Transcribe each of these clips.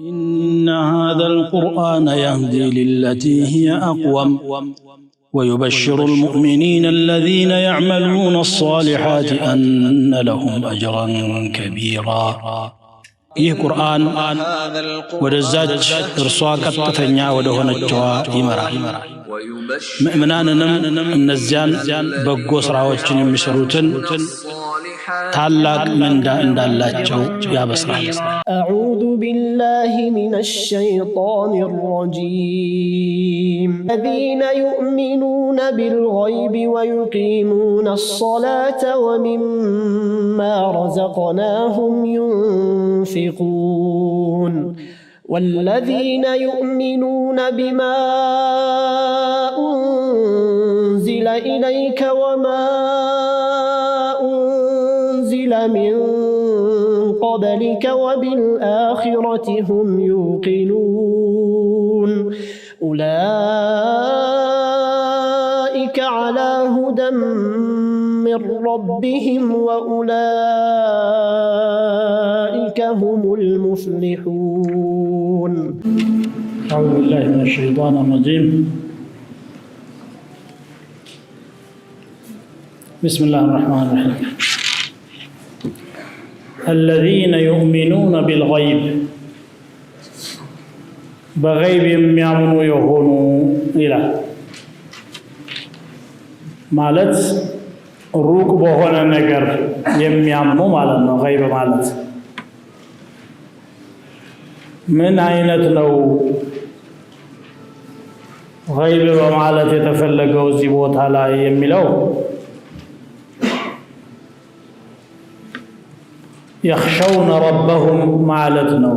إن هذا القرآن يهدي للتي هي أقوم ويبشر المؤمنين الذين يعملون الصالحات أن لهم أجرا كبيرا. ይህ ቁርአን ወደዛች እርሷ ቀጥተኛ ወደሆነችዋ ይመራል። ምእምናንንም እነዚያን በጎ ስራዎችን የሚሰሩትን ታላቅ ምንዳ እንዳላቸው ያበስራል። أعوذ بالله من الشيطان الرجيم الذين يؤمنون بالغيب ويقيمون الصلاة ومما رزقناهم ينفقون والذين يؤمنون بما أنزل إليك وما أنزل من قبلك وبالآخرة هم يوقنون أولئك على هدى من ربهم وأولئك هم المفلحون. أعوذ بالله من الشيطان الرجيم. بسم الله الرحمن الرحيم. الذين يؤمنون بالغيب بغيب يامنوا يهونوا إلى مالت ሩቅ በሆነ ነገር የሚያምኑ ማለት ነው። ገይብ ማለት ምን አይነት ነው? ገይብ በማለት የተፈለገው እዚህ ቦታ ላይ የሚለው يخشون ربهم ማለት ነው።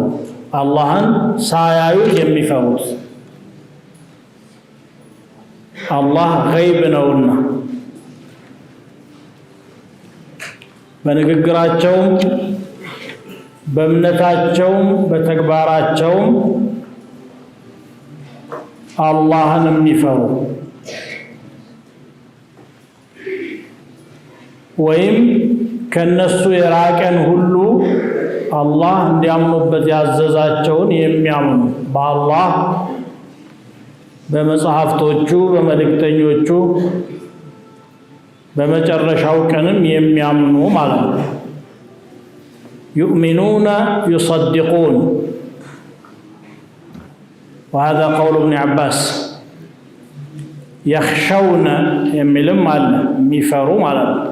አላህን ሳያዩት የሚፈሩት አላህ ገይብ ነውና በንግግራቸውም በእምነታቸውም በተግባራቸውም አላህን የሚፈሩ ወይም ከነሱ የራቀን ሁሉ አላህ እንዲያምኑበት ያዘዛቸውን የሚያምኑ በአላህ በመጽሐፍቶቹ በመልእክተኞቹ በመጨረሻው ቀንም የሚያምኑ ማለት ነው። يؤمنون يصدقون وهذا قول ابن عباس. يخشون የሚልም አለ የሚፈሩ ማለት ነው።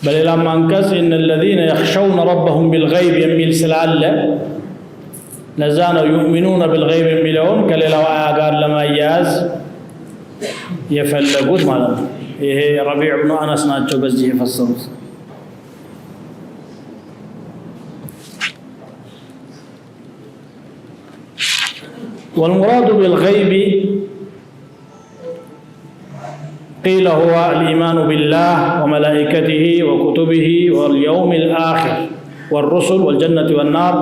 በሌላም አንቀጽ إن الذين يخشون ربهم بالغيب የሚል ስላለ ለዛ ነው يؤمنون بالغيب የሚለውን ከሌላው አያ ጋር ለማያያዝ የፈለጉት ማለት ነው። ይሄ ረቢዕ ኢብኑ አነስ ናቸው በዚህ የፈሰሩት። والمراد بالغيب قيل هو الإيمان بالله وملائكته وكتبه واليوم الآخر والرسل والجنة والنار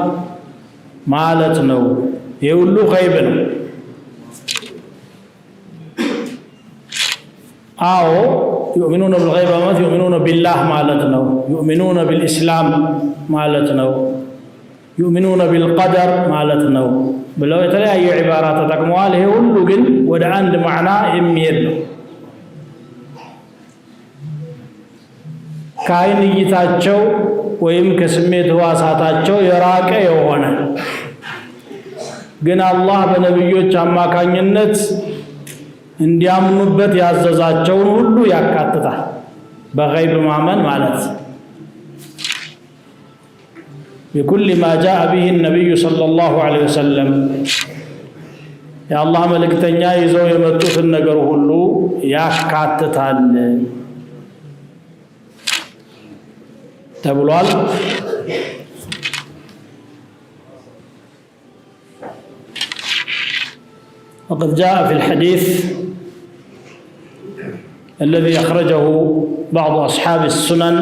ማለት ነው። ይህ ሁሉ ገይብ ነው። አዎ يؤمنون بالغيب ማለት يؤمنون بالله ማለት ነው። يؤمنون بالإسلام ማለት ነው። يؤمنون بالقدر ማለት ነው ብለው የተለያዩ ዒባራት ተጠቅመዋል። ይሄ ሁሉ ግን ወደ አንድ ማዕና የሚሄድ ነው። ከዓይን እይታቸው ወይም ከስሜት ህዋሳታቸው የራቀ የሆነ ግን አላህ በነብዮች አማካኝነት እንዲያምኑበት ያዘዛቸውን ሁሉ ያካትታል። በገይብ ማመን ማለት بكل ما جاء به النبي صلى الله عليه وسلم يا الله መልእክተኛ ይዘው የመጡትን ነገር ሁሉ ያካትታል ተብሏል። وقد جاء في الحديث الذي أخرجه بعض أصحاب السنن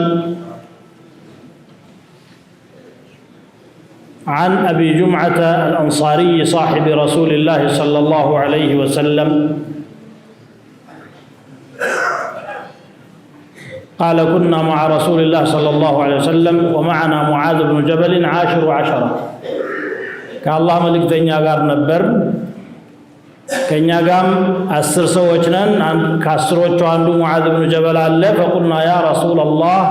عن أبي جمعة الأنصاري صاحب رسول الله صلى الله عليه وسلم قال كنا مع رسول الله صلى الله عليه وسلم ومعنا معاذ بن جبل 10 كالله ملك تنيا غار نبر كنيا غام 10 ሰዎች ነን ከአስሮቹ አንዱ ሙዓዝ ብን ጀበል አለ فقلنا يا رسول الله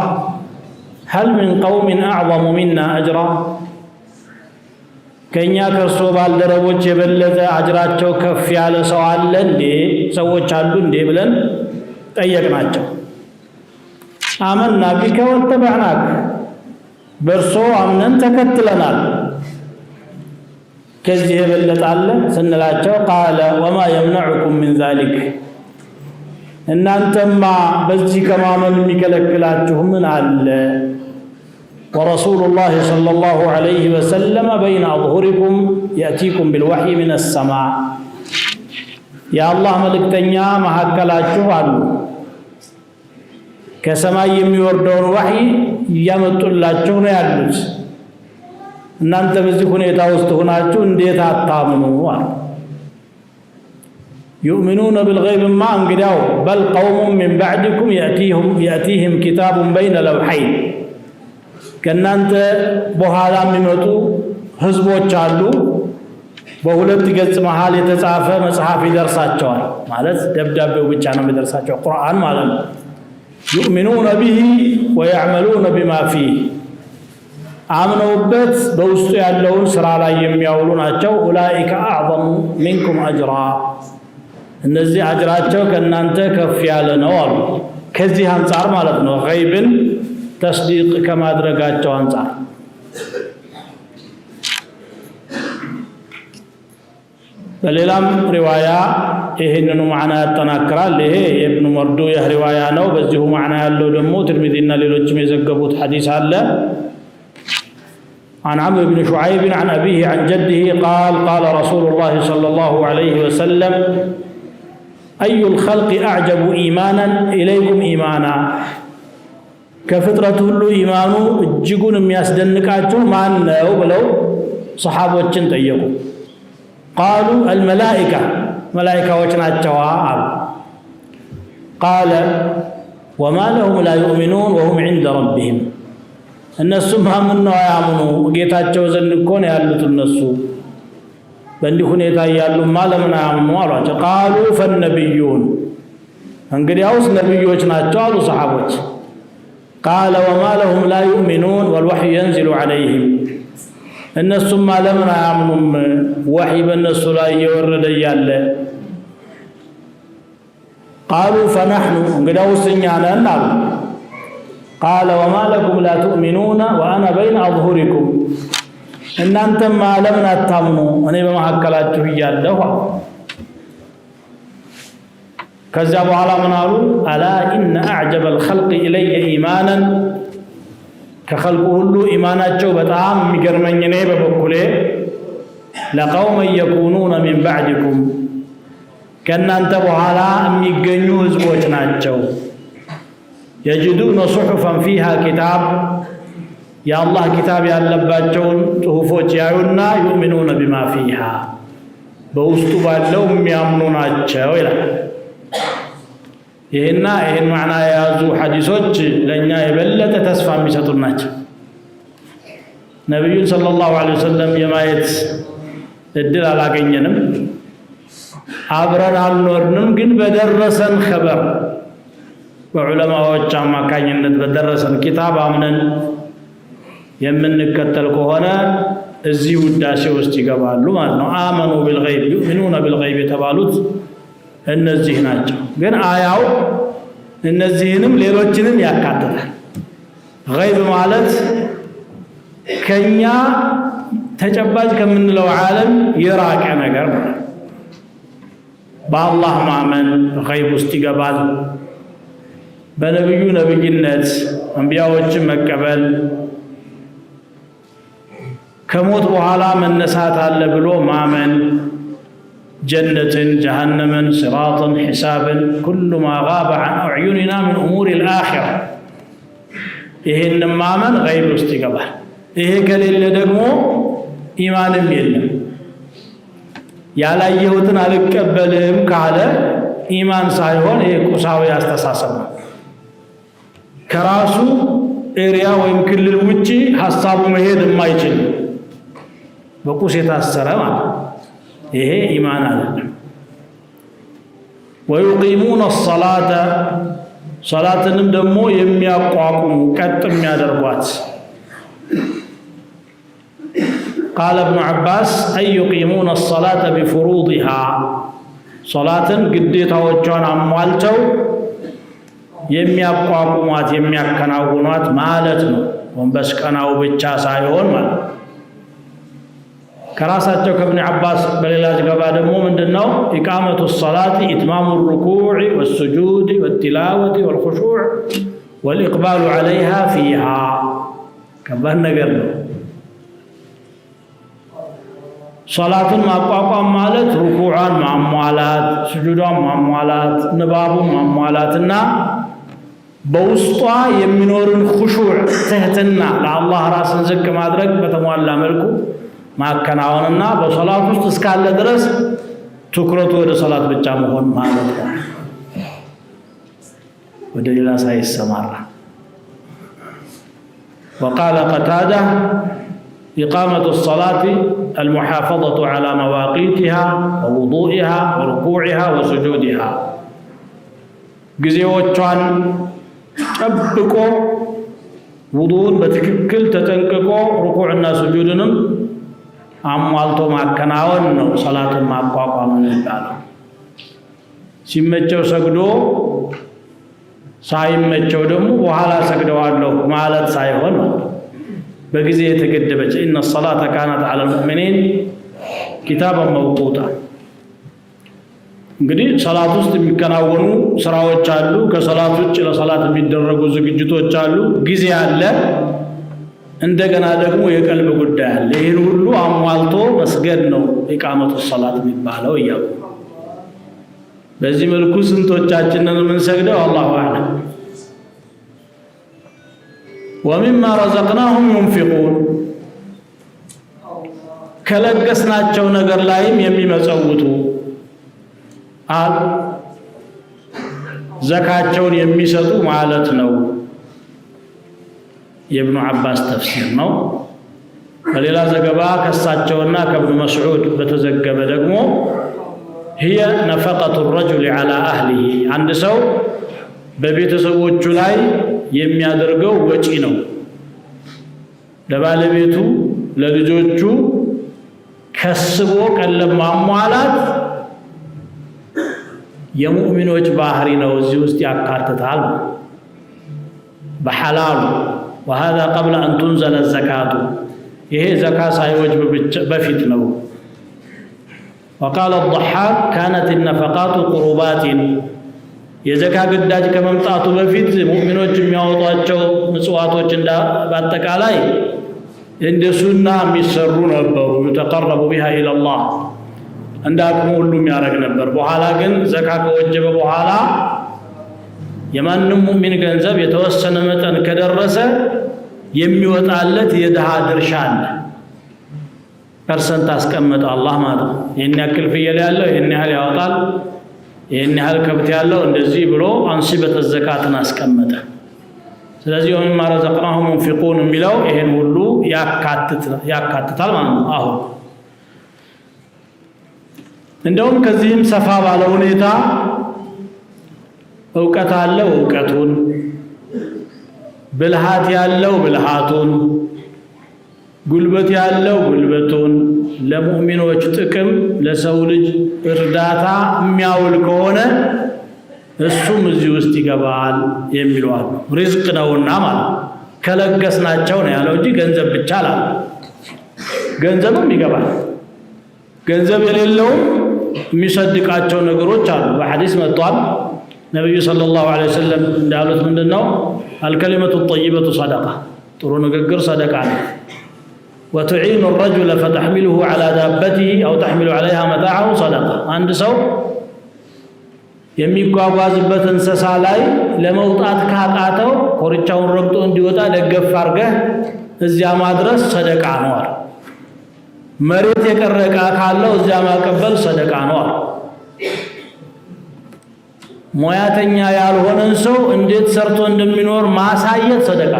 هل من قوم اعظم منا اجرا ከኛ ከርሶ ባልደረቦች የበለጠ አጅራቸው ከፍ ያለ ሰው አለ እንዴ ሰዎች አሉ እንዴ ብለን ጠየቅናቸው آمنا بك واتبعناك برسو أمنا تكتلنا كذيه بلت الله سنلاته قال وما يمنعكم من ذلك إن أنتم ما بزي كما من مكلكلاته من الله ورسول الله صلى الله عليه وسلم بين أظهركم يأتيكم بالوحي من السماء يا الله ملك تنيا ما هكلاته الله ከሰማይ የሚወርደውን ወህይ ያመጡላችሁ ነው ያሉት እናንተ በዚህ ሁኔታ ውስጥ ሆናችሁ እንዴት አታምኑ يؤمنون بالغيب ما انقداو بل قوم من بعدكم يأتيهم كتاب بين لوحين ከናንተ በኋላ የሚመጡ ህዝቦች አሉ በሁለት ገጽ መሃል የተጻፈ መጽሐፍ ይደርሳቸዋል ማለት ደብዳቤው ብቻ ነው የሚደርሳቸው ቁርአን ማለት ነው يؤمنون به ويعملون بما فيه آمنوا بت بوسط يالون سرا لا يمياولون ናቸው اولئك اعظم منكم اجرا እነዚህ አጅራቸው ከናንተ ከፍ ያለ ነው አሉ ከዚህ አንፃር ማለት ነው ገይብን ተስዲቅ ከማድረጋቸው አንፃር በሌላም ሪዋያ ይሄንኑ ማዕና ያጠናክራል ይሄ ኢብኑ መርዱያ ሪዋያ ነው በዚሁ ማዕና ያለው ደግሞ ትርሚዚና ሌሎችም የዘገቡት ሐዲስ አለ عن عمرو بن شعيب عن أبيه عن جده قال قال رسول الله صلى الله عليه وسلم أي الخلق أعجب إيمانا إليكم إيمانا كفترة له إيمان እጅጉን የሚያስደንቃችሁ ማን ነው ብለው ሰሃቦችን ጠየቁ قالوا الملائكة ملائكة وجناتها قال وما لهم لا يؤمنون وهم عند ربهم الناس مهمنا ويامنوا ጌታቸው ዘንድ እኮ ነው ያሉት እነሱ በእንዲህ ሁኔታ ያሉ ማለምና ያምኑ አሏቸው قالوا فالنبيون እንግዲያውስ ነብዮች ናቸው አሉ ሰሃቦች قال وما لهم لا يؤمنون والوحي ينزل عليهم እነሱም ማለምን አያምኑም ወህይ በእነሱ ላይ እየወረደ ያለ قالوا فنحن እንግዲያውስ እኛ ነን አሉ قال وما لكم لا تؤمنون وانا بين اظهركم እናንተም ማለምን አታምኑ እኔ በመሐከላችሁ እያለሁ ከዛ በኋላ ምን አሉ الا ان اعجب الخلق الي ايمانا ከخلቁ ሁሉ ኢማናቸው በጣም የሚገርመኝ ነው በበኩሌ لقوم يكونون من بعدكم ከናንተ በኋላ የሚገኙ ህዝቦች ናቸው يجدون صحفا فيها كتاب يا الله كتاب ያለባቸውን ጽሁፎች ያዩና يؤمنون بما فيها በውስጡ ባለው የሚያምኑ ናቸው ይላል ይሄን ማዕና የያዙ ሐዲሶች ለኛ የበለጠ ተስፋ የሚሰጡ ናቸው ነብዩ ሰለላሁ ዐለይሂ ወሰለም የማየት እድል አላገኘንም አብረን አልኖርንም ግን በደረሰን خبر በዑለማዎች አማካኝነት በደረሰን ኪታብ አምነን የምንከተል ከሆነ እዚህ ውዳሴ ውስጥ ይገባሉ ማለት ነው አመኑ بالغيب يؤمنون بالغيب የተባሉት እነዚህ ናቸው ግን አያው እነዚህንም ሌሎችንም ያካትታል ገይብ ማለት ከኛ ተጨባጭ ከምንለው ዓለም የራቀ ነገር ነው በአላህ ማመን ገይብ ውስጥ ይገባል በነብዩ ነብይነት አንቢያዎችን መቀበል ከሞት በኋላ መነሳት አለ ብሎ ማመን جنة جهنما صراطا حسابا كل ما غاب عن أعيننا من أمور الآخرة إهن مامن غيب استقبال إيه كليل دقمو إيمان يلم يا لا يهوتنا لكبلهم كعلى إيمان صايحون إيه كساوي استساسم ከራሱ ኤሪያ ወይም ክልል ውጪ ሐሳቡ መሄድ የማይችል በቁስ የታሰረ ማለት ይሄ ኢማን አይደለም። ويقيمون الصلاة صلاتንም ደግሞ የሚያቋቁሙ ቀጥ የሚያደርጓት قال ابن عباس أي يقيمون الصلاة بفروضها صلاة ግዴታዎቿን አሟልተው የሚያቋቁሟት የሚያከናውኗት ማለት ነው። ወንበስ ቀናው ብቻ ሳይሆን ማለት ከራሳቸው ከኢብኑ አባስ በሌላ ዘገባ ደግሞ ምንድነው ኢቃመቱ الصلاة إتمام الركوع والسجود والتلاوة والخشوع والإقبال عليها فيها ከባድ ነገር ነው። ሶላትን ማቋቋም ማለት ሩኩዓን ማሟላት፣ ስጁዷን ማሟላት፣ ንባቡን ማሟላትና በውስጧ የሚኖርን ኹሹዕ ትህትና ለአላህ ራስን ዝቅ ማድረግ በተሟላ መልኩ ማከናወንና በሶላት ውስጥ እስካለ ድረስ ትኩረቱ ወደ ሶላት ብቻ መሆን ማለት ነው። ወደ ሌላ ሳይሰማራ وقال قتادة إقامة الصلاة المحافظة على مواقيتها ووضوئها وركوعها وسجودها ጊዜዎቿን ጠብቆ ውዱእን በትክክል ተጠንቅቆ ሩኩዕና ስጁድንም አሟልቶ ማከናወን ነው ሶላትን ማቋቋም የሚባለው። ሲመቸው ሰግዶ ሳይመቸው ደግሞ በኋላ ሰግደዋለሁ ማለት ሳይሆን በጊዜ የተገደበች إن الصلاة كانت على المؤمنين كتابا موقوتا እንግዲህ ሶላት ውስጥ የሚከናወኑ ስራዎች አሉ። ከሶላት ውጭ ለሶላት የሚደረጉ ዝግጅቶች አሉ። ጊዜ አለ። እንደገና ደግሞ የቀልብ ጉዳይ አለ። ይሄን ሁሉ አሟልቶ መስገድ ነው ኢቃመቱ ሶላት የሚባለው እያሉ በዚህ መልኩ ስንቶቻችንን የምንሰግደው አላሁ አዕለም። ومما رزقناهم ينفقون ከለገስናቸው ነገር ላይም የሚመጸውቱ አል ዘካቸውን የሚሰጡ ማለት ነው። የኢብኑ አባስ ተፍሲር ነው። በሌላ ዘገባ ከሳቸውና ከኢብኑ መስዑድ በተዘገበ ደግሞ هي نفقة الرجل على أهله አንድ ሰው በቤተሰቦቹ ላይ የሚያደርገው ወጪ ነው። ለባለቤቱ ለልጆቹ ከስቦ ቀለብ ማሟላት የሙእሚኖች ባህሪ ነው። እዚህ ውስጥ ያካትታል በሐላሉ وهذا قبل أن تنزل الزكاة ይሄ ዘካ ሳይወጅብ በፊት ነው። وقال الضحاك كانت النفقات قربات የዘካ ግዳጅ ከመምጣቱ በፊት ሙእሚኖች የሚያወጧቸው ምጽዋቶች በአጠቃላይ እንደ ሱና የሚሰሩ ነበሩ። يتقرب بها إلى الله እንደ አቅሙ ሁሉ የሚያደርግ ነበር። በኋላ ግን ዘካ ከወጀበ በኋላ የማንም ሙእሚን ገንዘብ የተወሰነ መጠን ከደረሰ የሚወጣለት የድሃ ድርሻ አለ። ፐርሰንት አስቀመጠ አላህ ማለት ነው። ይሄን ያክል ፍየል ያለው ይሄን ያህል ያወጣል፣ ይሄን ያህል ከብት ያለው እንደዚህ ብሎ አንሲበተ ዘካትን አስቀመጠ። ስለዚህ ወሚማ ረዘቅናሁም ينفقون የሚለው ይሄን ሁሉ ያካትታል ማለት ነው። አሁን እንደውም ከዚህም ሰፋ ባለ ሁኔታ እውቀት አለው እውቀቱን፣ ብልሃት ያለው ብልሃቱን፣ ጉልበት ያለው ጉልበቱን ለሙእሚኖች ጥቅም ለሰው ልጅ እርዳታ የሚያውል ከሆነ እሱም እዚህ ውስጥ ይገባል የሚለው አሉ። ሪዝቅ ነውና ማለት ከለገስናቸው ነው ያለው እንጂ ገንዘብ ብቻ አላለ። ገንዘብም ይገባል። ገንዘብ የሌለው የሚሰድቃቸው ነገሮች አሉ። በሐዲስ መጥቷል። ነብዩ ሰለላሁ ዐለይሂ ወሰለም እንዳሉት ምንድነው አልከሊመቱ ጠይበቱ ሰደቃ፣ ጥሩ ንግግር ሰደቃ ነው። وتعين الرجل فتحمله على دابته أو تحمل عليها متاعه صدقة አንድ ሰው የሚጓጓዝበት እንስሳ ላይ ለመውጣት ካቃተው ኮርቻውን ረግጦ እንዲወጣ ደገፍ አድርገህ እዚያ ማድረስ ሰደቃ ነው አለ። መሬት የቀረቀ ካለው እዚያ ማቀበል ሰደቃ ነው አለ። ሙያተኛ ያልሆነን ሰው እንዴት ሰርቶ እንደሚኖር ማሳየት ሰደቃ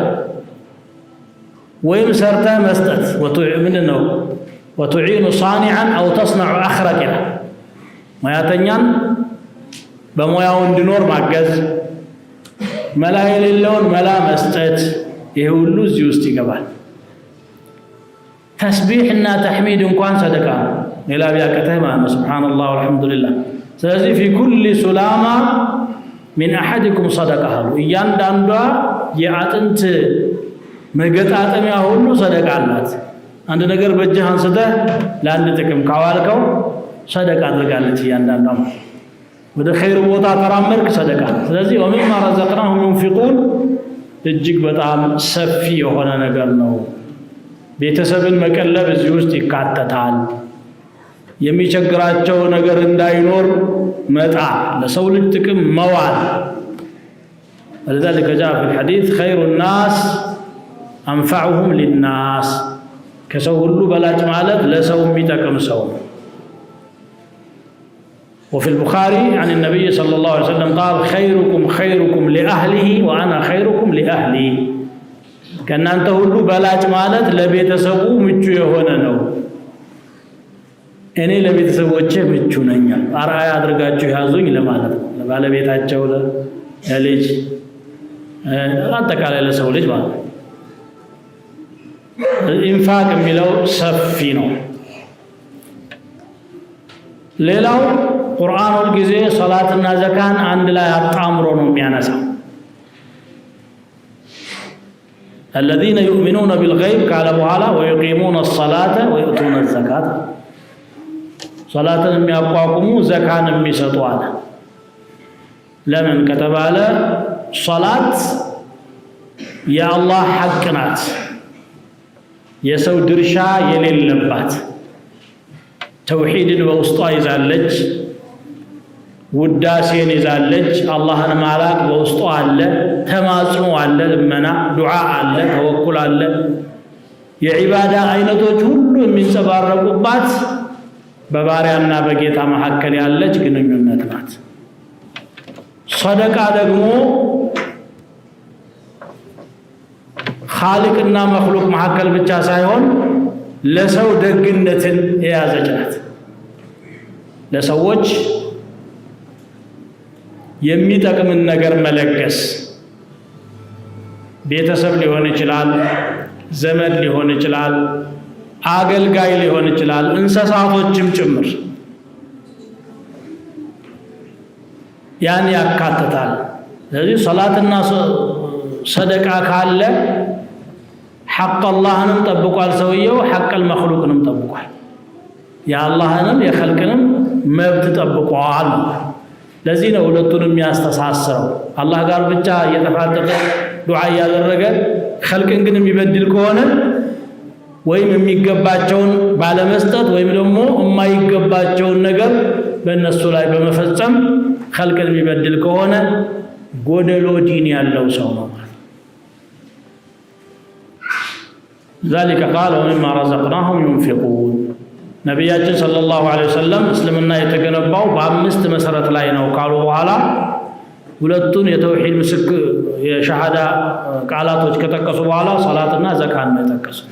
ወይም ሰርተ መስጠት ምንድነው وتعين صانعا او تصنع اخرك ሙያተኛን በሙያው እንዲኖር ማገዝ መላ የሌለውን መላ መስጠት ይሄ ሁሉ እዚህ ውስጥ ይገባል ተስቢህና ተህሚድ እንኳን ሰደቃ ሌላ ቢያቀተህ ማለት ሱብሃንአላህ ወልሐምዱሊላህ ስለዚህ في كل سلامة من احدكم صدقه እያንዳንዷ የአጥንት መገጣጠሚያ ሁሉ ሰደቃ አላት አንድ ነገር በእጅህ አንስተህ ለአንድ ጥቅም ካዋልከው ሰደቃ አድርጋለች እያንዳንዷ ወደ ኸይር ቦታ ተራመርክ ሰደቃ ስለዚህ ወመማ ረዘቅናሁም ينفقون እጅግ በጣም ሰፊ የሆነ ነገር ነው ቤተሰብን መቀለብ እዚህ ውስጥ ይካተታል የሚቸግራቸው ነገር እንዳይኖር መጣ ለሰው ልጅ ጥቅም መዋል ولذلك جاء في الحديث خير الناس انفعهم للناس كسو ሁሉ በላጭ ማለት ለሰው የሚጠቅም ሰው وفي البخاري عن النبي صلى الله عليه وسلم قال خيركم لأهله وأنا خيركم لأهلي كان أنت ሁሉ በላጭ ማለት ለቤተሰቡ ምቹ የሆነ ነው እኔ ለቤተሰቦቼ ምቹ ነኝ አራያ አድርጋችሁ ያዙኝ ለማለት ነው ለባለቤታቸው ለልጅ አጠቃላይ ለሰው ልጅ ማለት ኢንፋቅ የሚለው ሰፊ ነው ሌላው ቁርአን ሁሉ ጊዜ ሶላትና ዘካን አንድ ላይ አጣምሮ ነው የሚያነሳው الذين يؤمنون بالغيب قال بحالا ويقيمون الصلاة ويؤتون الزكاة صلاة የሚያቋቁሙ ዘካን የሚሰጡ አለ ለምን ከተባለ ሶላት የአላህ ሐቅ ናት የሰው ድርሻ የሌለባት ተውሂድን በውስጧ ይዛለች ውዳሴን ይዛለች አላህን ማላቅ በውስጧ አለ ተማጽኖ አለ ልመና ዱዓ አለ ተወኩል አለ የዒባዳ አይነቶች ሁሉ የሚንጸባረቁባት በባሪያና በጌታ መካከል ያለች ግንኙነት ናት ሰደቃ ደግሞ ኻሊቅና መኽሉቅ መካከል ብቻ ሳይሆን ለሰው ደግነትን የያዘች ናት ለሰዎች የሚጠቅምን ነገር መለገስ ቤተሰብ ሊሆን ይችላል ዘመድ ሊሆን ይችላል አገልጋይ ሊሆን ይችላል እንስሳቶችም ጭምር ያን ያካትታል ስለዚህ ሶላትና ሰደቃ ካለ ሐቅ አላህንም ጠብቋል ሰውየው ሐቅ المخلوقንም ጠብቋል የአላህንም የኸልቅንም መብት ጠብቋል ለዚህ ነው ሁለቱንም የሚያስተሳስረው አላህ ጋር ብቻ እየተፋጠጠ ዱዓ ያደረገ ኸልቅን ግን የሚበድል ከሆነ ወይም የሚገባቸውን ባለመስጠት ወይም ደግሞ የማይገባቸውን ነገር በእነሱ ላይ በመፈጸም ኸልቅን የሚበድል ከሆነ ጎደሎ ዲን ያለው ሰው ነው ذلك قال ومما رزقناهم ينفقون ነብያችን ሰለላሁ ዐለይሂ ወሰለም እስልምና የተገነባው በአምስት መሰረት ላይ ነው ካሉ በኋላ ሁለቱን የተውሂድ ምስክር የሸሃዳ ቃላቶች ከጠቀሱ በኋላ ሶላትና ዘካን ነው የጠቀሱት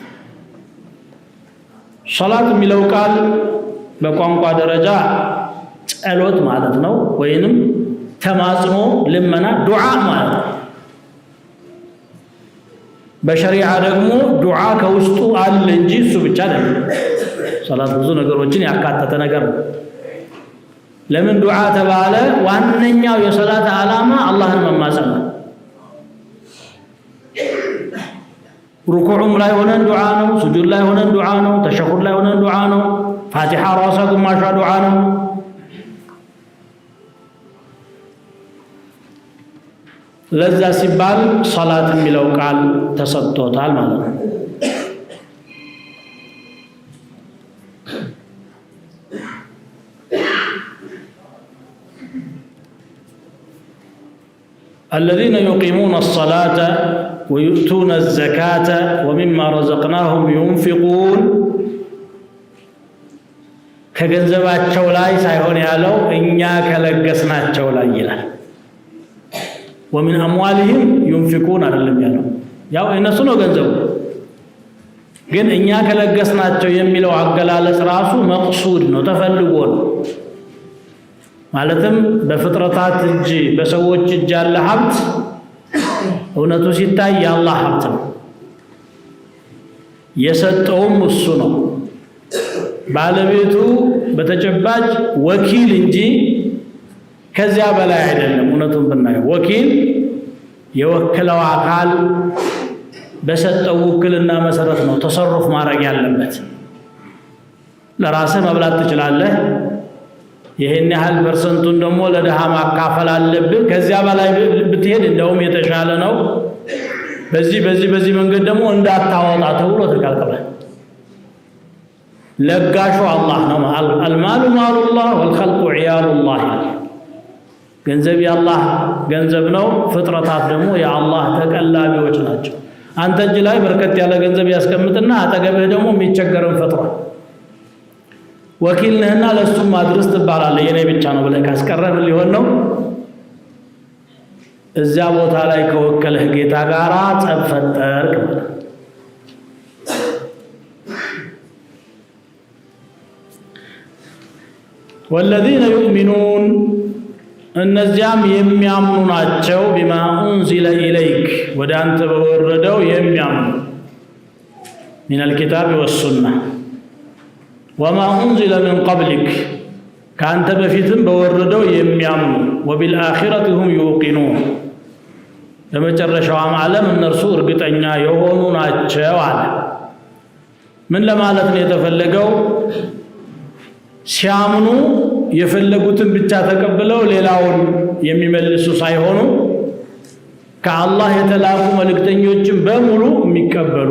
ሶላት የሚለው ቃል በቋንቋ ደረጃ ጸሎት ማለት ነው ወይንም ተማጽኖ ልመና ዱዓ ማለት ነው በሸሪዓ ደግሞ ዱዓ ከውስጡ አለ እንጂ እሱ ብቻ አይደለም ሶላት ብዙ ነገሮችን ያካተተ ነገር ነው ለምን ዱዓ ተባለ ዋነኛው የሶላት ዓላማ አላህን መማጸን ነው ሩኩዑም ላይ ሆነን ዱዓ ነው ስጁድ ላይ ሆነን ዱዓ ነው ተሸሁድ ላይ ሆነን ዱዓ ነው ፋቲሃ ራሷ ግማሿ ዱዓ ነው ለዛ ሲባል ሶላት የሚለው ቃል ተሰጥቶታል ማለት ነው الذين يقيمون الصلاة ويؤتون الزكاة ومما رزقناهم ينفقون ከገንዘባቸው ላይ ሳይሆን ያለው እኛ ከለገስናቸው ላይ ይላል ومن أموالهم ينفقون አይደለም ያለው ያው እነሱ ነው ገንዘቡ ግን እኛ ከለገስናቸው የሚለው አገላለጽ ራሱ መቅሱድ ነው ተፈልጎ ነው ማለትም በፍጥረታት እጅ በሰዎች እጅ ያለ ሀብት እውነቱ ሲታይ የአላህ ሀብት ነው የሰጠውም እሱ ነው ባለቤቱ በተጨባጭ ወኪል እንጂ ከዚያ በላይ አይደለም እውነቱን ብናየው ወኪል የወከለው አካል በሰጠው ውክልና መሰረት ነው ተሰሩፍ ማድረግ ያለበት ለራስህ መብላት ትችላለህ ይሄን ያህል ፐርሰንቱን ደግሞ ለደሃ ማካፈል አለብህ ከዚያ በላይ ብትሄድ እንደውም የተሻለ ነው በዚህ መንገድ ደግሞ እንዳታወጣ ተብሎ ተከልክሏል ለጋሹ አላህ ነው አልማሉ ማሉላህ ወልኸልቁ ዒያሉላህ ገንዘብ የአላህ ገንዘብ ነው ፍጥረታት ደግሞ የአላህ ተቀላቢዎች ናቸው አንተ እጅ ላይ በርከት ያለ ገንዘብ ያስቀምጥና አጠገብህ ደግሞ የሚቸገርን ፍጥራ ወኪል ነህና ለሱም ማድረስ ትባላለህ የኔ ብቻ ነው ብለህ ካስቀረን ሊሆን ነው እዚያ ቦታ ላይ ከወከለህ ጌታ ጋራ ጸብ ፈጠርክ والذين يؤمنون እነዚያም የሚያምኑ ናቸው ቢማ ኡንዚለ ኢለይክ ወደ አንተ በወረደው የሚያምኑ من الكتاب والسنة وما أنزل من قبلك كانت بفيتم بوردو يميامن وبالآخرة هم يوقنون لما جرشوا عام عالم النرسو رقطعنا يهونون أجوال من لما لتن يتفلقوا ሲያምኑ የፈለጉትን ብቻ ተቀበለው ሌላውን የሚመልሱ ሳይሆኑ ከአላህ የተላኩ መልእክተኞችን በሙሉ የሚቀበሉ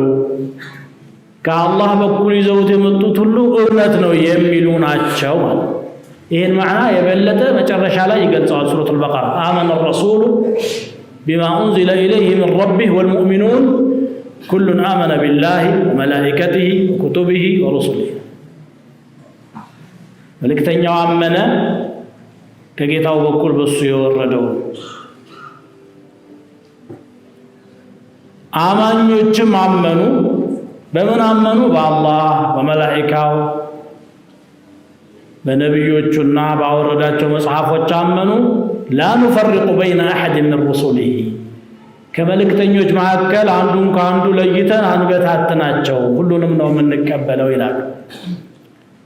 ከአላህ በኩል ይዘውት የመጡት ሁሉ እውነት ነው የሚሉ ናቸው ማለት ይሄን ማዕና የበለጠ መጨረሻ ላይ ይገልጻል ሱረቱ አልበቀራ አመነ الرسول بما انزل اليه من ربه والمؤمنون كل آمن بالله وملائكته وكتبه ورسله መልእክተኛው አመነ ከጌታው በኩል በሱ የወረደው አማኞችም አመኑ በምን አመኑ በአላህ በመላእክታው በነብዮቹና ባወረዳቸው መጽሐፎች አመኑ لا نفرق بين احد من رسله ከመልእክተኞች መካከል አንዱን ከአንዱ ለይተን አንበታተናቸው ሁሉንም ነው የምንቀበለው ይላል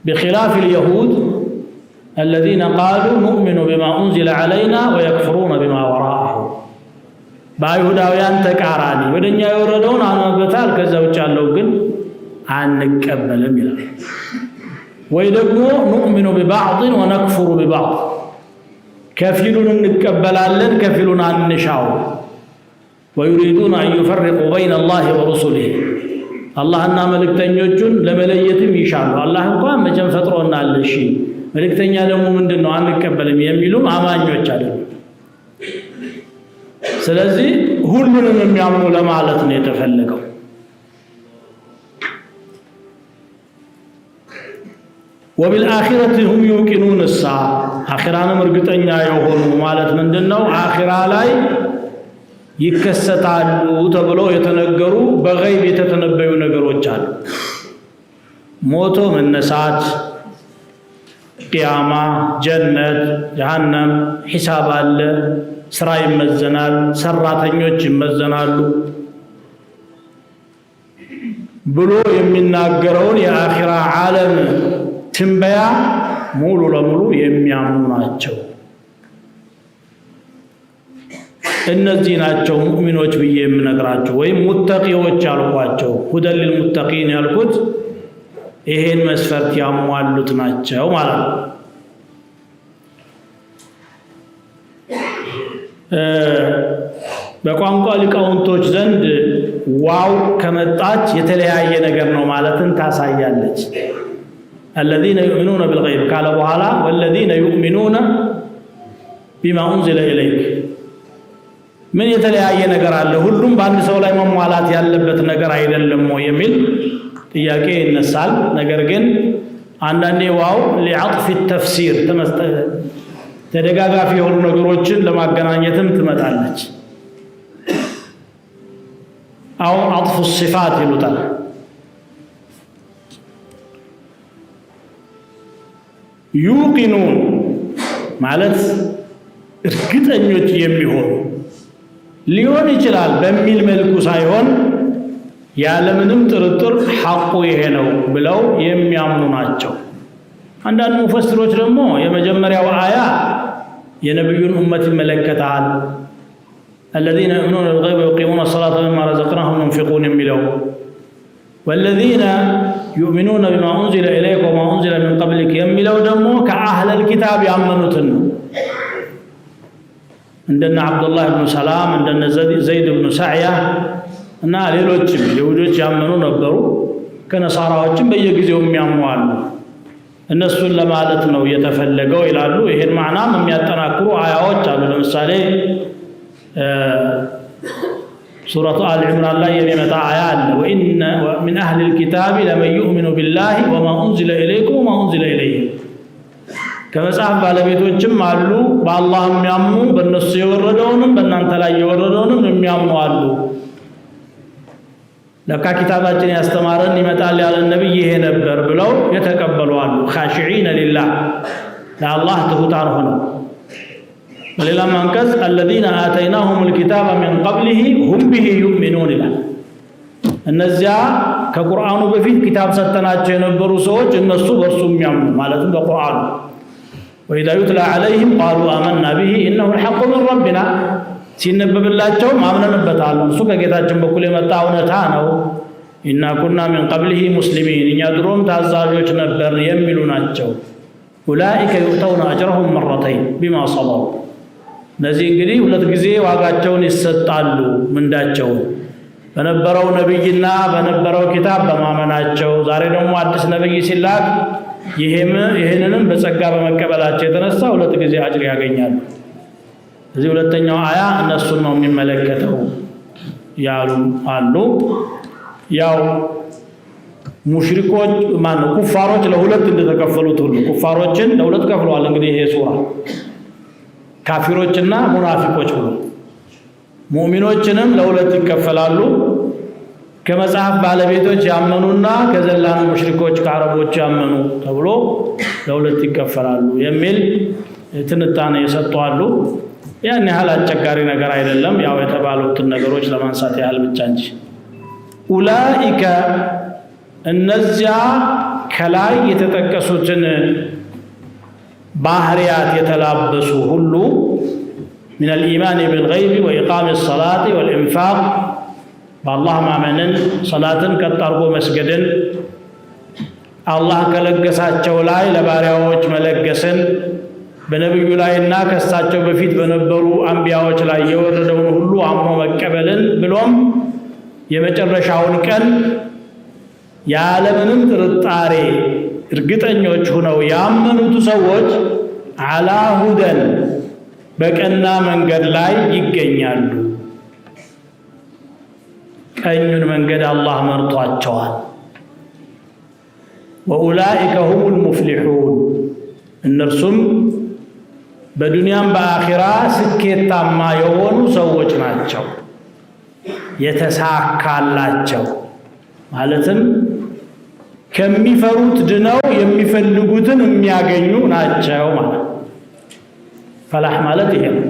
بخلاف اليهود الذين قالوا نؤمن بما أنزل علينا ويكفرون بما وراءه بايهوداوያን ተቃራኒ ወደኛ የወረደውን አንበታል ከዛው ጫለው ግን አንቀበልም ይላል ወይ ደግሞ نؤمن ببعض ونكفر ببعض كفيلون እንቀበላለን ከፊሉን አንሻው ويريدون أن يفرقوا بين الله ورسله አላህና መልእክተኞቹን ለመለየትም ይሻሉ አላህ እንኳን መጀመ ፈጥሮናል እሺ መልእክተኛ ደግሞ ምንድነው አንቀበልም የሚሉ አማኞች አይደሉም ስለዚህ ሁሉንም የሚያምኑ ለማለት ነው የተፈለገው وبالآخرة هم يوقنون الساعة آخرانم እርግጠኛ የሆኑ ማለት ምንድነው አኺራ ላይ ይከሰታሉ ተብሎ የተነገሩ በገይብ የተተነበዩ ነገሮች አሉ ሞቶ መነሳት ቂያማ ጀነት ጀሃነም ሒሳብ አለ ስራ ይመዘናል ሰራተኞች ይመዘናሉ ብሎ የሚናገረውን የአኺራ ዓለም ትንበያ ሙሉ ለሙሉ የሚያምኑ ናቸው እነዚህ ናቸው ሙእሚኖች ብዬ የምነግራቸው ወይም ሙተቂዎች ያልኳቸው ሁደል ለልሙተቂን ያልኩት ይሄን መስፈርት ያሟሉት ናቸው ማለት ነው በቋንቋ ሊቃውንቶች ዘንድ ዋው ከመጣች የተለያየ ነገር ነው ማለትን ታሳያለች الذين يؤمنون بالغيب قال በኋላ والذين يؤمنون بما أنزل إليك ምን የተለያየ ነገር አለ ሁሉም በአንድ ሰው ላይ መሟላት ያለበት ነገር አይደለም ወይ የሚል ጥያቄ ይነሳል ነገር ግን አንዳንዴ ዋው لعطف التفسير ተደጋጋፊ የሆኑ ነገሮችን ለማገናኘትም ትመጣለች أو عطف الصفات يلوتال يوقنون ማለት እርግጠኞች የሚሆኑ ሊሆን ይችላል በሚል መልኩ ሳይሆን ያለምንም ጥርጥር ሐቁ ይሄ ነው ብለው የሚያምኑ ናቸው። አንዳንድ ሙፈስሮች ደግሞ የመጀመሪያው አያ የነብዩን ኡመት ይመለከታል። الذين يؤمنون بالغيب ويقيمون الصلاة ومما رزقناهم ينفقون የሚለው والذين يؤمنون بما أنزل إليك وما أنزل من قبلك የሚለው ደግሞ ከአህለ الكتاب ያመኑትን ነው። እንደነ አብዱላህ ኢብኑ ሰላም እንደነ ዘይድ ኢብኑ ሰዕያ እና ሌሎችም ይሁዶች ያመኑ ነበሩ። ከነሳራዎችም በየጊዜው የሚያምኑ አሉ። እነሱን ለማለት ነው የተፈለገው ይላሉ። ይሄን ማዕናም የሚያጠናክሩ አያዎች አሉ። ለምሳሌ ሱረቱ አል ዒምራን ላይ የሚመጣ አያ አለ። ወኢነ ሚን አህሊ ልኪታቢ ለመን ዩእሚኑ ቢላሂ ወማ ኡንዚለ ኢለይኩም ወማ ኡንዚለ ኢለይሂም ከመጽሐፍ ባለቤቶችም አሉ በአላህ የሚያምኑ በእነሱ የወረደውንም በእናንተ ላይ የወረደውንም የሚያምኑ አሉ። ለካ ኪታባችን ያስተማረን ይመጣል ያለን ነብይ ይሄ ነበር ብለው የተቀበሉ አሉ። ኻሺዒነ ሊላህ ለአላህ ትሁታን ሆነው። በሌላም አንቀጽ الذين آتيناهم الكتاب من قبله هم به يؤمنون ይላል። እነዚያ ከቁርአኑ በፊት ኪታብ ሰጠናቸው የነበሩ ሰዎች እነሱ በእርሱ የሚያምኑ ማለትም በቁርአኑ وإذا يتلى عليهم قالوا آمنا به إنه الحق من ربنا ሲነበብላቸው ማምነንበታል እሱ ከጌታችን በኩል የመጣ እውነታ ነው። ኢና ኩና ሚን ቀብሊሂ ሙስሊሚን እኛ ድሮም ታዛዦች ነበር የሚሉ ናቸው። ኡላኢከ ዩእተውነ አጅረሁም መረተይን ቢማ ሰበሩ እነዚህ እንግዲህ ሁለት ጊዜ ዋጋቸውን ይሰጣሉ ምንዳቸውን በነበረው ነብይና በነበረው ኪታብ በማመናቸው ዛሬ ደግሞ አዲስ ነብይ ሲላክ ይሄንንም በጸጋ በመቀበላቸው የተነሳ ሁለት ጊዜ አጅር ያገኛሉ። እዚህ ሁለተኛው አያ እነሱን ነው የሚመለከተው ያሉ አሉ። ያው ሙሽሪኮች ማነው ኩፋሮች ለሁለት እንደተከፈሉት ሁሉ ኩፋሮችን ለሁለት ከፍለዋል። እንግዲህ ይሄ ሱራ ካፊሮችና ሙናፊቆች ብሎ ሙእሚኖችንም ለሁለት ይከፈላሉ። ከመጽሐፍ ባለቤቶች ያመኑና ከዘላኑ ሙሽሪኮች ከአረቦች ያመኑ ተብሎ ለሁለት ይከፈላሉ የሚል ትንታኔ የሰጡአሉ። ያን ያህል አስቸጋሪ ነገር አይደለም። ያው የተባሉትን ነገሮች ለማንሳት ያህል ብቻ እንጂ ኡላኢከ እነዚያ ከላይ የተጠቀሱትን ባህሪያት የተላበሱ ሁሉ من الإيمان بالغيب وإقام الصلاة والإنفاق بالله ማመንን ሰላትን ቀጣርጎ መስገድን አላህ ከለገሳቸው ላይ ለባሪያዎች መለገስን በነብዩ ላይና ከሳቸው በፊት በነበሩ አንቢያዎች ላይ የወረደውን ሁሉ አምኖ መቀበልን ብሎም የመጨረሻውን ቀን ያለምንም ጥርጣሬ እርግጠኞች ሆነው ያመኑት ሰዎች አላ ሁደን በቀና መንገድ ላይ ይገኛሉ። ቀኙን መንገድ አላህ መርጧቸዋል። ወኡላኢከ ሁሙል ሙፍሊሑን እነርሱም በዱንያም በአኺራ ስኬታማ የሆኑ ሰዎች ናቸው። የተሳካላቸው ማለትም ከሚፈሩት ድነው የሚፈልጉትን የሚያገኙ ናቸው ማለት ፈላህ ማለት ይሄ ነው።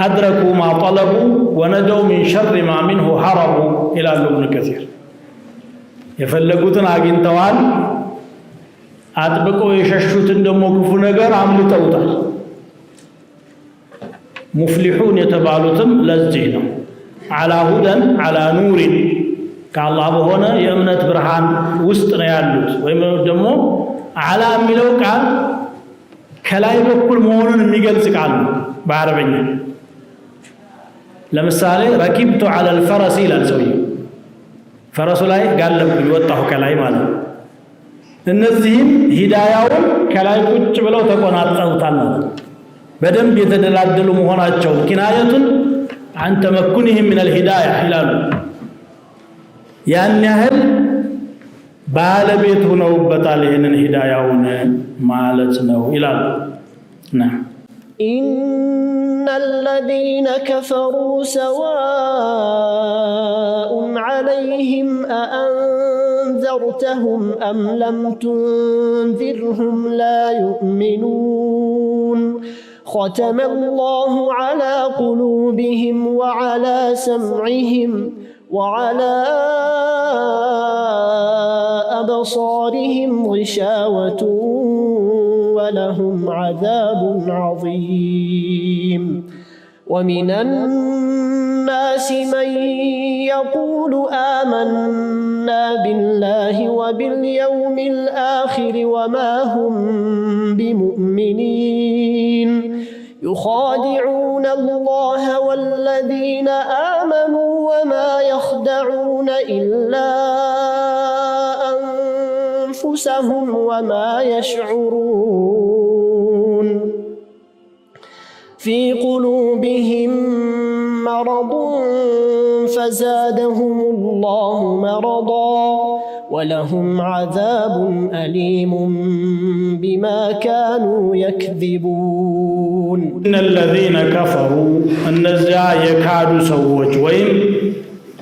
አድረኩ ማ ጠለቡ ወነደው ሚን ሸር ማ ሚንሁ ሀረቡ ይላሉ ኢብኑ ከሲር። የፈለጉትን አግኝተዋል፣ አጥብቀው የሸሹትን ደግሞ ክፉ ነገር አምልጠውታል። ሙፍሊሑን የተባሉትም ለዚህ ነው። አላ ሁደን አላ ኑሪን ከአላህ በሆነ የእምነት ብርሃን ውስጥ ነው ያሉት። ወይም ደግሞ አላ የሚለው ቃል ከላይ በኩል መሆኑን የሚገልጽ ቃል ነው በአረበኛ። ለምሳሌ ረኪብቱ አላ አልፈረስ ይላል ሰውየው፣ ፈረሱ ላይ ጋለብኩኝ ወጣሁ ከላይ ማለት ነው። እነዚህም ሂዳያውን ከላይ ቁጭ ብለው ተቆናጠውታል ማለት ነው። በደንብ የተደላደሉ መሆናቸው ኪናየቱን አን ተመኩንህም ሚነል ሂዳያ ይላሉ። ያን ያህል ባለቤት ሆነውበታል ይህንን ሂዳያውን ማለት ነው ይላሉ። إن الذين كفروا سواء عليهم أأنذرتهم أم لم تنذرهم لا يؤمنون ختم الله على قلوبهم وعلى سمعهم وعلى أبصارهم غشاوة ولهم عذاب عظيم ومن الناس من يقول آمنا بالله وباليوم الآخر وما هم بمؤمنين يخادعون الله والذين آمنوا وما يخدعون إلا أنفسهم وما يشعرون في قلوبهم مرض فزادهم الله مرضا ولهم عذاب أليم بما كانوا يكذبون إن الذين كفروا النزع يكادوا سوج وين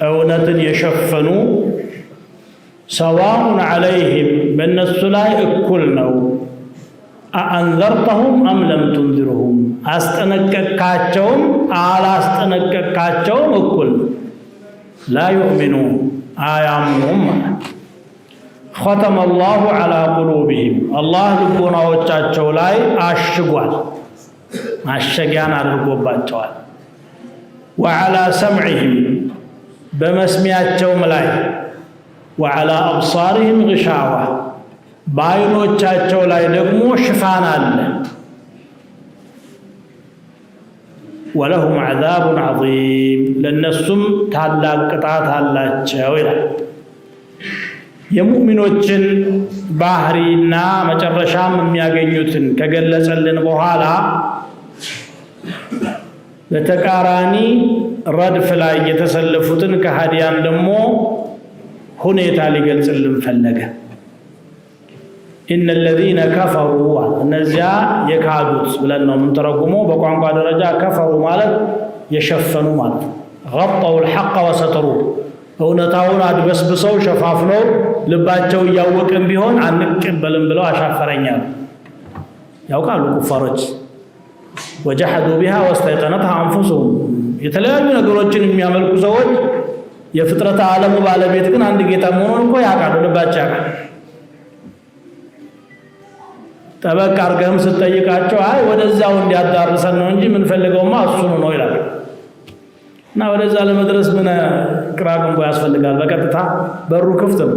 أونة يشفنوا سواء عليهم بأن السلاء كلنا أأنذرتهم أم لم تنذرهم أستنككاتهم على أستنككاتهم أكل لا يؤمنون آيامهم ختم الله على قلوبهم الله لبونا وچاچو لاي አሽጓል ማሸጊያን አድርጎባቸዋል وعلى سمعهم በመስሚያቸውም ላይ وعلى أبصارهم غشاوة በዓይኖቻቸው ላይ ደግሞ ሽፋን አለ ولهم عذاب عظيم ለነሱም ታላቅ ቅጣት አላቸው ይላል የሙእሚኖችን ባህሪና መጨረሻም የሚያገኙትን ከገለጸልን በኋላ ለተቃራኒ ረድፍ ላይ የተሰለፉትን ከሃዲያን ደግሞ ሁኔታ ሊገልጽልን ፈለገ إن الذين كفروا እነዚያ የካዱት ብለን ነው የምንተረጉመው በቋንቋ ደረጃ ከፈሩ ማለት የሸፈኑ ማለት غطوا الحق وستروا እውነታውን አድበስብሰው ሸፋፍነው ልባቸው እያወቀም ቢሆን አንቀበልም ብለው አሻፈረኛል ያውቃሉ ኩፋሮች وجحدوا بها واستيقنتها أنفسهم የተለያዩ ነገሮችን የሚያመልኩ ሰዎች የፍጥረት ዓለሙ ባለቤት ግን አንድ ጌታ መሆኑን እኮ ያውቃሉ ልባቸው ያውቃል ጠበቅ አርገም ስትጠይቃቸው አይ ወደዛው እንዲያዳርሰን ነው እንጂ ምን ፈልገውማ እሱ ነው ይላል እና ወደዛ ለመድረስ ምን ቅራቅንቦ ያስፈልጋል በቀጥታ በሩ ክፍት ነው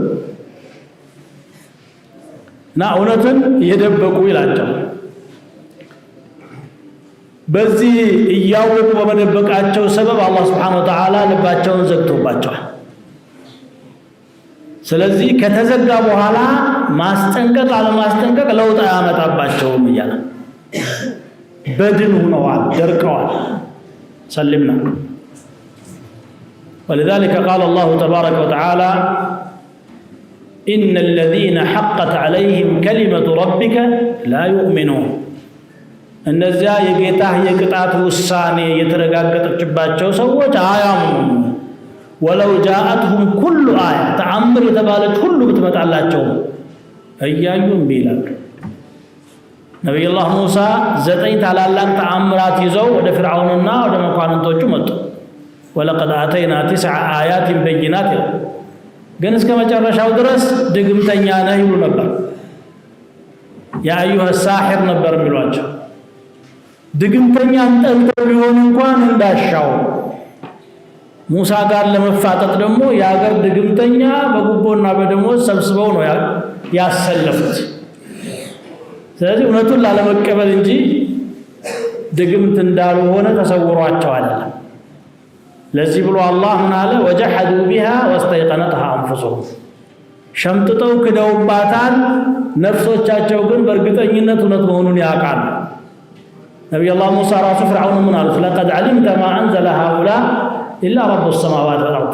እና እውነትን እየደበቁ ይላቸው በዚህ እያወቁ በመደበቃቸው ሰበብ አላህ Subhanahu Wa Ta'ala ልባቸውን ዘግቶባቸዋል ስለዚህ ከተዘጋ በኋላ ማስጠንቀቅ አለማስጠንቀቅ ለውጥ ያመጣባቸውም ይያላ በድን ሆነዋል ደርቀዋል ሰልምና ولذلك قال الله تبارك وتعالى إن الذين حقت عليهم كلمة ربك لا يؤمنون እነዚያ የጌታህ የቅጣት ውሳኔ የተረጋገጠችባቸው ሰዎች አያምኑም ولو جاءتهم كل آية ተአምር የተባለች ሁሉ ብትመጣላቸው እያዩም ቢላል ነብዩላህ ሙሳ 9 ታላላቅ ተአምራት ይዘው ወደ ፍርዓውንና ወደ መኳንንቶቹ መጡ ولقد آتينا 9 آيات بينات ግን እስከ መጨረሻው ድረስ ድግምተኛ ነህ ይሉ ነበር ያ አዩሃ ሳሒር ነበር የሚሏቸው ድግምተኛን ጠልተው ቢሆን እንኳን እንዳሻው ሙሳ ጋር ለመፋጠጥ ደግሞ ያገር ድግምተኛ በጉቦና በደሞዝ ሰብስበው ነው ያሰለፉት ስለዚህ እውነቱን ላለመቀበል እንጂ ድግምት እንዳልሆነ ተሰውሯቸዋል ለዚህ ብሎ አላህ ምን አለ وجحدوا بها واستيقنتها انفسهم ሸምጥተው ክደውባታል ነፍሶቻቸው ግን በእርግጠኝነት እውነት መሆኑን ያውቃሉ ነብዩ አላህ ሙሳ ራሱ ፍርዓውን ምን አሉት لقد علمت ما انزل هؤلاء الا رب السماوات والارض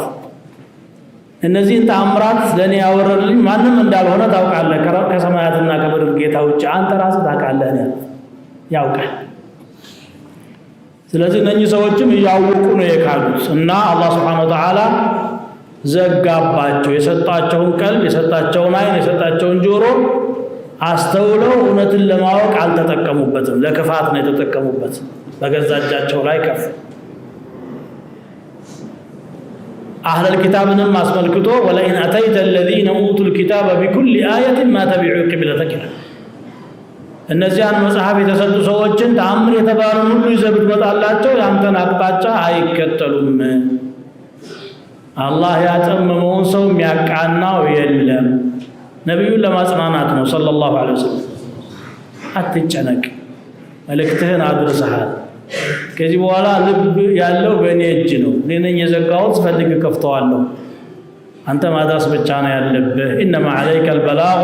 እነዚህ ተአምራት ለኔ ያወረልኝ ማንም እንዳልሆነ ታውቃለህ ከሰማያትና ከምድር ጌታ ውጭ አንተ ራስህ ታውቃለህ ያውቃል ስለዚህ እነኚህ ሰዎችም እያወቁ ነው የካዱት እና አላህ Subhanahu Wa Ta'ala ዘጋባቸው። የሰጣቸውን ቀልብ፣ የሰጣቸውን አይን፣ የሰጣቸውን ጆሮ አስተውለው እውነትን ለማወቅ አልተጠቀሙበትም። ለክፋት ነው የተጠቀሙበት። በገዛ እጃቸው ላይ ከፍ أهل الكتاب نم أسملكتو ولئن أتيت الذين أوتوا الكتاب بكل آية ما تبعوا قبلتك እነዚህ መጽሐፍ የተሰጡ ሰዎችን ተአምር የተባለውን ሁሉ ይዘው ብትመጣላቸው ያንተን አቅጣጫ አይከተሉም። አላህ ያጠመመውን ሰው የሚያቃናው የለም። ነብዩን ለማጽናናት ነው ሰለላሁ ዐለይሂ ወሰለም። አትጨነቅ፣ መልእክትህን አድርሰሃል። ከዚህ በኋላ ልብ ያለው በእኔ እጅ ነው። እኔ ነኝ የዘጋሁት፣ ስፈልግ ከፍተዋለሁ። አንተ ማድረስ ብቻ ነው ያለብህ። ኢነማ ዐለይከ አልበላጉ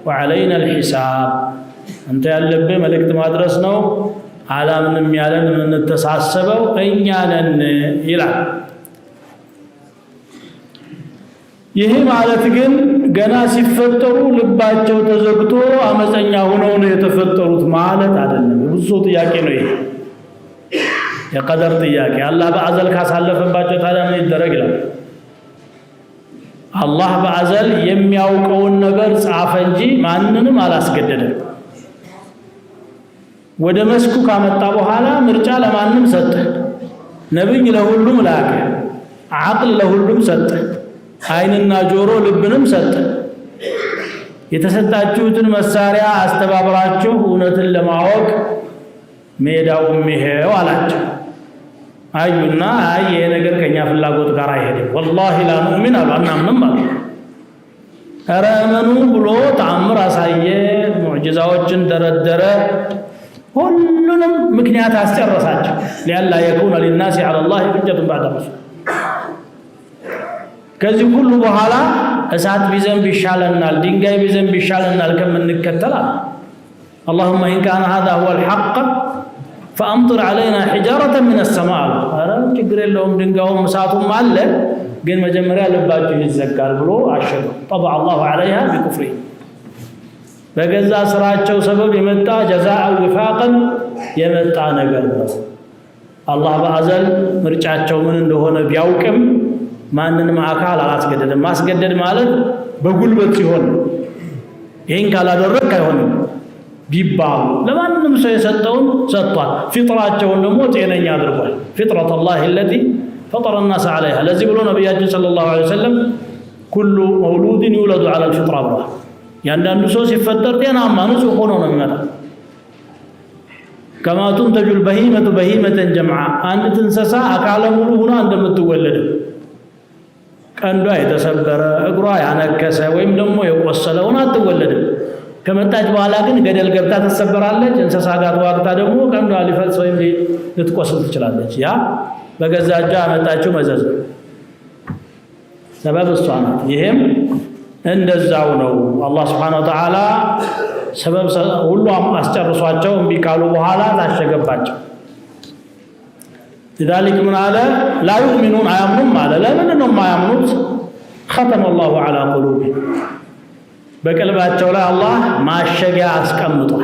ወዐለይና አልሒሳብ። አንተ ያለብህ መልእክት ማድረስ ነው። አላምንም ያለን የምንተሳሰበው እኛ ነን ይላል። ይሄ ማለት ግን ገና ሲፈጠሩ ልባቸው ተዘግቶ አመፀኛ ሆነው ነው የተፈጠሩት ማለት አይደለም። ብዙ ጥያቄ ነው ይሄ የቀደር ጥያቄ። አላህ በአዘል ካሳለፈባቸው ታዲያ ምን ይደረግ ይላል። አላህ በአዘል የሚያውቀውን ነገር ጻፈ እንጂ ማንንም አላስገደደም። ወደ መስኩ ካመጣ በኋላ ምርጫ ለማንም ሰጠ። ነብይ ለሁሉም ላከ። አቅል ለሁሉም ሰጠ። አይንና ጆሮ ልብንም ሰጠ። የተሰጣችሁትን መሳሪያ አስተባብራችሁ እውነትን ለማወቅ ሜዳውም ይሄው አላቸው። አዩና አይ ይሄ ነገር ከኛ ፍላጎት ጋር አይሄድም፣ ወላሂ ላ ኑእሚን አሉ። አናምንም አሉ። ኧረ እመኑ ብሎ ተአምር አሳየ፣ ሙዕጂዛዎችን ደረደረ፣ ሁሉንም ምክንያት አስጨረሳቸው። ሊአላ የኩነ ሊናሲ ዐላ ላሂ ሁጀቱን ባዕደ ረሱል። ከዚህ ሁሉ በኋላ እሳት ቢዘንብ ይሻለናል፣ ድንጋይ ቢዘንብ ይሻለናል ከምንከተል አለ اللهم إن كان هذا هو الحق فأمطر علينا حجارة من السماء. أرى ችግር የለውም ድንጋዩም እሳቱም አለ ግን መጀመሪያ ልባችሁ ይዘጋል ብሎ አሸገ። طبع الله عليها بكفره በገዛ ስራቸው ሰበብ የመጣ ጀዛአ ወፋቀን የመጣ ነገር ነው። አላህ በአዘል ምርጫቸው ምን እንደሆነ ቢያውቅም ማንንም አካል አላስገደደም። ማስገደድ ማለት በጉልበት ሲሆን ይሄን ካላደረክ አይሆንም ቢባሉ ለማንንም ሰው የሰጠውን ሰጥቷል። ፊጥራቸውን ደግሞ ጤነኛ አድርጓል። ፊጥረት አላህ التي فطر الناس عليها። ለዚህ ብሎ ነብያችን ሰለላሁ ዐለይሂ ወሰለም كل مولود يولد على الفطرة ብለዋል። ያንዳንዱ ሰው ሲፈጠር ጤናማ ንጹህ ሆኖ ነው የሚመጣው። كما تنتج البهيمة بهيمة جمعاء። አንድ እንስሳ አካለ ሙሉ ሆና እንደምትወለድ ቀንዷ የተሰበረ እግሯ ያነከሰ ወይም ደግሞ የቆሰለ ሆና አትወለድም። ከመጣች በኋላ ግን ገደል ገብታ ተሰበራለች። እንስሳ ጋር ተዋግታ ደግሞ ቀንዷ ሊፈልስ ወይም ልትቆስል ትችላለች። ያ በገዛ እጇ ያመጣችው መዘዝ ነው። ሰበብ እሷ ናት። ይሄም እንደዛው ነው። አላህ Subhanahu Wa Ta'ala ሰበብ ሁሉ አስጨርሷቸው እምቢ ካሉ በኋላ ታሸገባቸው። لذلك من على لا يؤمنون አያምኑም አለ። ለምን ነው የማያምኑት? ختم الله على قلوبهم በቀልባቸው ላይ አላህ ማሸጊያ አስቀምጧል።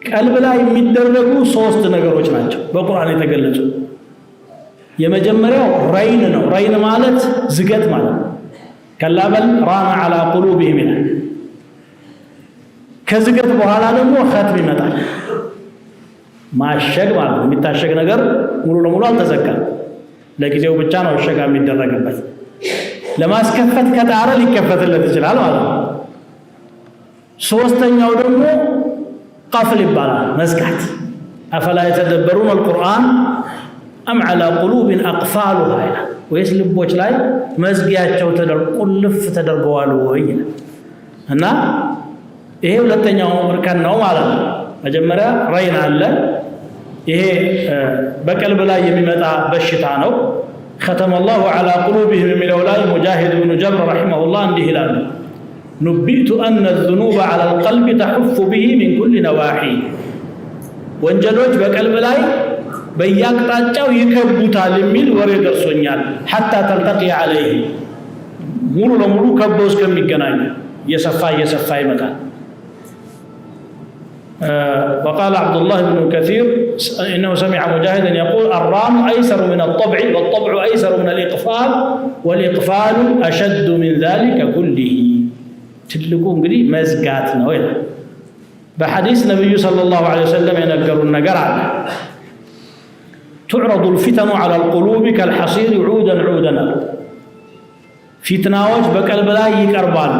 ቀልብ ላይ የሚደረጉ ሶስት ነገሮች ናቸው በቁርአን የተገለጹ። የመጀመሪያው ረይን ነው። ረይን ማለት ዝገት ማለት ነው። ከላበል ራና على قلوبهم ይላል። ከዝገት በኋላ ደግሞ ختم ይመጣል። ማሸግ ማለት ነው። የሚታሸግ ነገር ሙሉ ለሙሉ አልተዘጋም። ለጊዜው ብቻ ነው እሸጋ የሚደረግበት። ለማስከፈት ከጣረ ሊከፈትለት ይችላል ማለት ነው። ሶስተኛው ደግሞ ቀፍል ይባላል፣ መዝጋት። አፈላ የተደበሩን አልቁርአን አም ዐላ ቁሉብን አቅፋሉሃ ይላል። ወይስ ልቦች ላይ መዝጊያቸው ቁልፍ ተደርገዋል ወይ? እና ይሄ ሁለተኛው እርከን ነው ማለት ነው። መጀመሪያ ረይን አለ። ይሄ በቀልብ ላይ የሚመጣ በሽታ ነው። ختم الله على قلوبهم የሚለው ላይ ሙጃሂድ ኢብኑ ጀብር ረሂመሁላህ እንዲህ ይላል نبئت أن الذنوب على القلب تحف به من كل نواحي። ወንጀሎች በቀልብ ላይ በየአቅጣጫው ይከቡታል የሚል ወሬ ደርሶኛል። حتى تلتقي عليه ሙሉ ለሙሉ ከቦ እስከሚገናኙ እየሰፋ ይመጣል። وقال عبد الله بن كثير إنه سمع مجاهدا يقول الران أيسر من الطبع والطبع أيسر من الإقفال والإقفال أشد من ذلك كله تلقون قري مزقاتنا وين بحديث النبي صلى الله عليه وسلم ينقرون نقرع تعرض الفتن على القلوب كالحصير عودا عودا فتناوج بقلب لا يقربان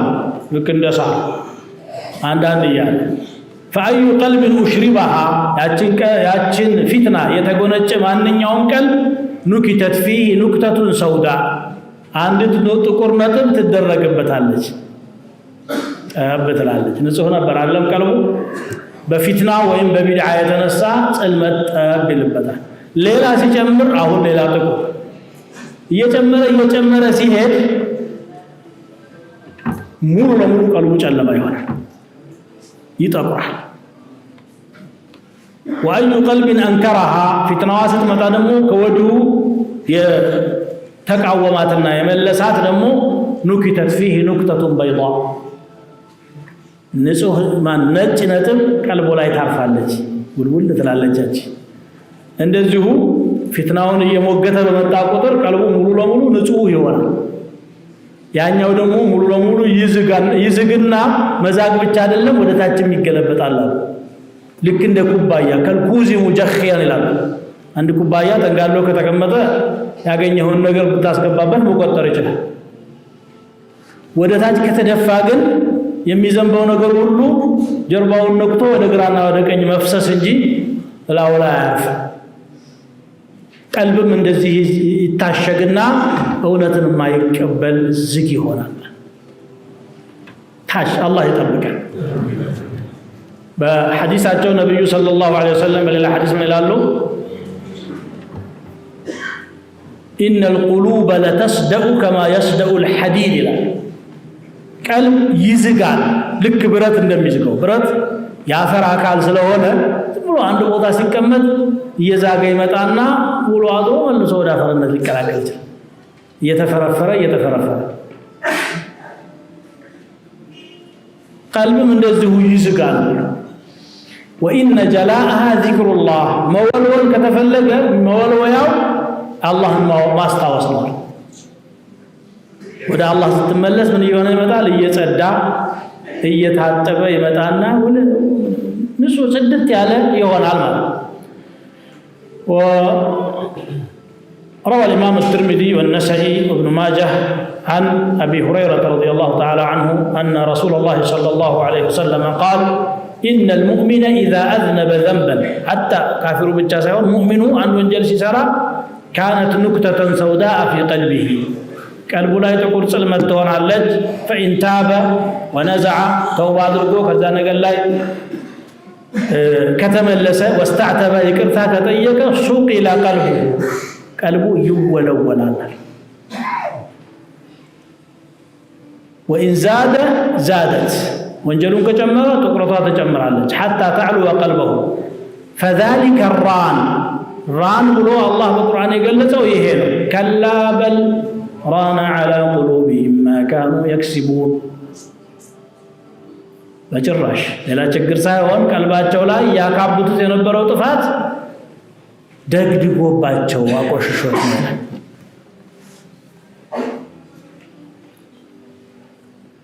لكن دسا عندان ديال فأي قلب أشربها ياتشن فتنة يتقونج ماننيوم قلب نكتت فيه نكتة سوداء عندت تقر نطب تدرجبتالج بتلالج ንጹህ ነበር አይደለም ቀልቡ በፊትና ወይም በቢድዓ የተነሳ ጽልመት ይልበታል ሌላ ሲጨምር አሁን ሌላ ጥቁር እየጨመረ ሲሄድ ሙሉ ለሙሉ ቀልቡ ጨለማ ይሆናል ይጠቁራል وأي قلب أنكرها فتنة ስትመጣ ደግሞ ከወዲሁ የተቃወማትና የመለሳት ደግሞ نكتت فيه نكتة بيضاء ንጹህ ነጭ ነጥብ ቀልቦ ላይ ታርፋለች ውልውል ትላለች እንደዚሁ ፊትናውን እየሞገተ በመጣ ቁጥር ቀልቡ ሙሉ ለሙሉ ንጹህ ይሆናል ያኛው ደግሞ ሙሉ ለሙሉ ይዝግና መዛግ ብቻ አይደለም ወደ ታችም ይገለበጣል ልክ እንደ ኩባያ ከልኩዚ ሙጀኺያን ይላል አንድ ኩባያ ተንጋሎ ከተቀመጠ ያገኘውን ነገር ብታስገባበት መቆጠር ይችላል ወደ ታች ከተደፋ ግን የሚዘንበው ነገር ሁሉ ጀርባውን ነክቶ ወደ ግራና ወደ ቀኝ መፍሰስ እንጂ ላውላ ያርፍ ቀልብም እንደዚህ ይታሸግና እውነትን የማይቀበል ዝግ ይሆናል ታሽ አላህ ይጠብቀን በሐዲሳቸው ነብዩ ሰለላሁ ዐለይሂ ወሰለም በሌላ ሐዲስ ምን ይላሉ إن القلوب لتصدأ كما يصدأ الحديد ይላል ቀልብ ይዝጋል ልክ ብረት እንደሚዝጋው ብረት ያፈር አካል ስለሆነ ብሎ አንድ ቦታ ሲቀመጥ እየዛገ ይመጣና ውሎ አድሮ መልሶ ወደ አፈርነት ሊቀላቀል ይችላል እየተፈረፈረ ቀልብም እንደዚሁ ይዝጋል وإن جلاءها ذكر الله መወልወል ከተፈለገ መወልወያው አላህን ማስታወስ ነው ወደ አላህ ስትመለስ ምን ይሆነ ይመጣል እየጸዳ እየታጠበ ይመጣና ንጹህ ጽድት ያለ ይሆናል ማለት وروى الإمام الترمذي والنسائي وابن ماجه عن أبي هريرة رضي الله تعالى عنه أن رسول الله صلى الله عليه وسلم قال إن المؤمن إذا أذنب ذنبا حتى كافر بالجسد مؤمن عن وانجل سيسرا كانت نكتة سوداء في قلبه قلبه لا تقول سلمت تونالج فإن تاب ونزع توبة አድርጎ ከዛ ነገር ላይ ከተመለሰ واستعتب ይቅርታ ከጠየቀ ሱቅ إلى ቀልቡ ይወለወላል وإن زاد زادت ወንጀሉን ከጨመረ ጥቁረቷ ተጨምራለች حتى تعلو قلبه فذلك الران ብሎ አላህ በቁርአን የገለጸው ይሄ ነው كلا بل ران على قلوبهم ما كانوا يكسبون በጭራሽ ሌላ ችግር ሳይሆን ቀልባቸው ላይ ያካብቱት የነበረው ጥፋት ደግድጎባቸው አቆሽሾት ነው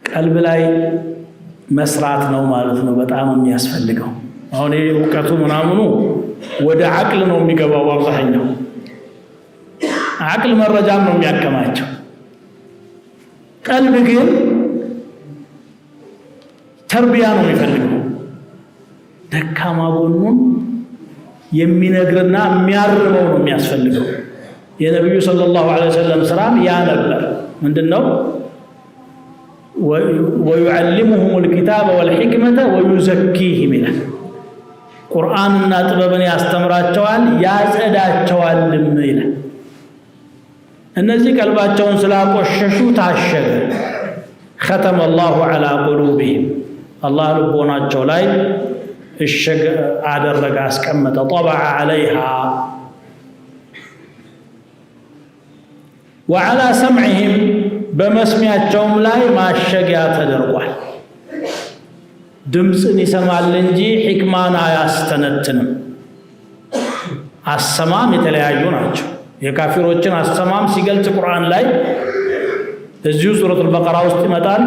ቀልብ ላይ መስራት ነው ማለት ነው በጣም የሚያስፈልገው አሁን ዕውቀቱ ምናምኑ ወደ አቅል ነው የሚገባው አብዛኛው አቅል መረጃም ነው የሚያከማቸው ቀልብ ግን ተርቢያ ነው የሚፈልገው ደካማ ጎኑን የሚነግርና የሚያርመው ነው የሚያስፈልገው የነብዩ ሰለላሁ ዐለይሂ ወሰለም ስራም ያ ነበር ምንድነው ويعلمهم الكتاب والحكمة ويزكيهم إلى قرآن الناطببن ያስተምራቸዋል ያጸዳቸዋልም ይላል እነዚህ ቀልባቸውን ስላቆሸሹ ታሸገ ختم الله على قلوبهم الله ልቦናቸው ላይ እሸግ አደረገ አስቀመጠ طبع عليها وعلى سمعهم በመስሚያቸውም ላይ ማሸጊያ ተደርጓል ድምፅን ይሰማል እንጂ ሕክማን አያስተነትንም። አሰማም የተለያዩ ናቸው። የካፊሮችን አሰማም ሲገልጽ ቁርአን ላይ እዚሁ ሱረቱል በቀራ ውስጥ ይመጣል።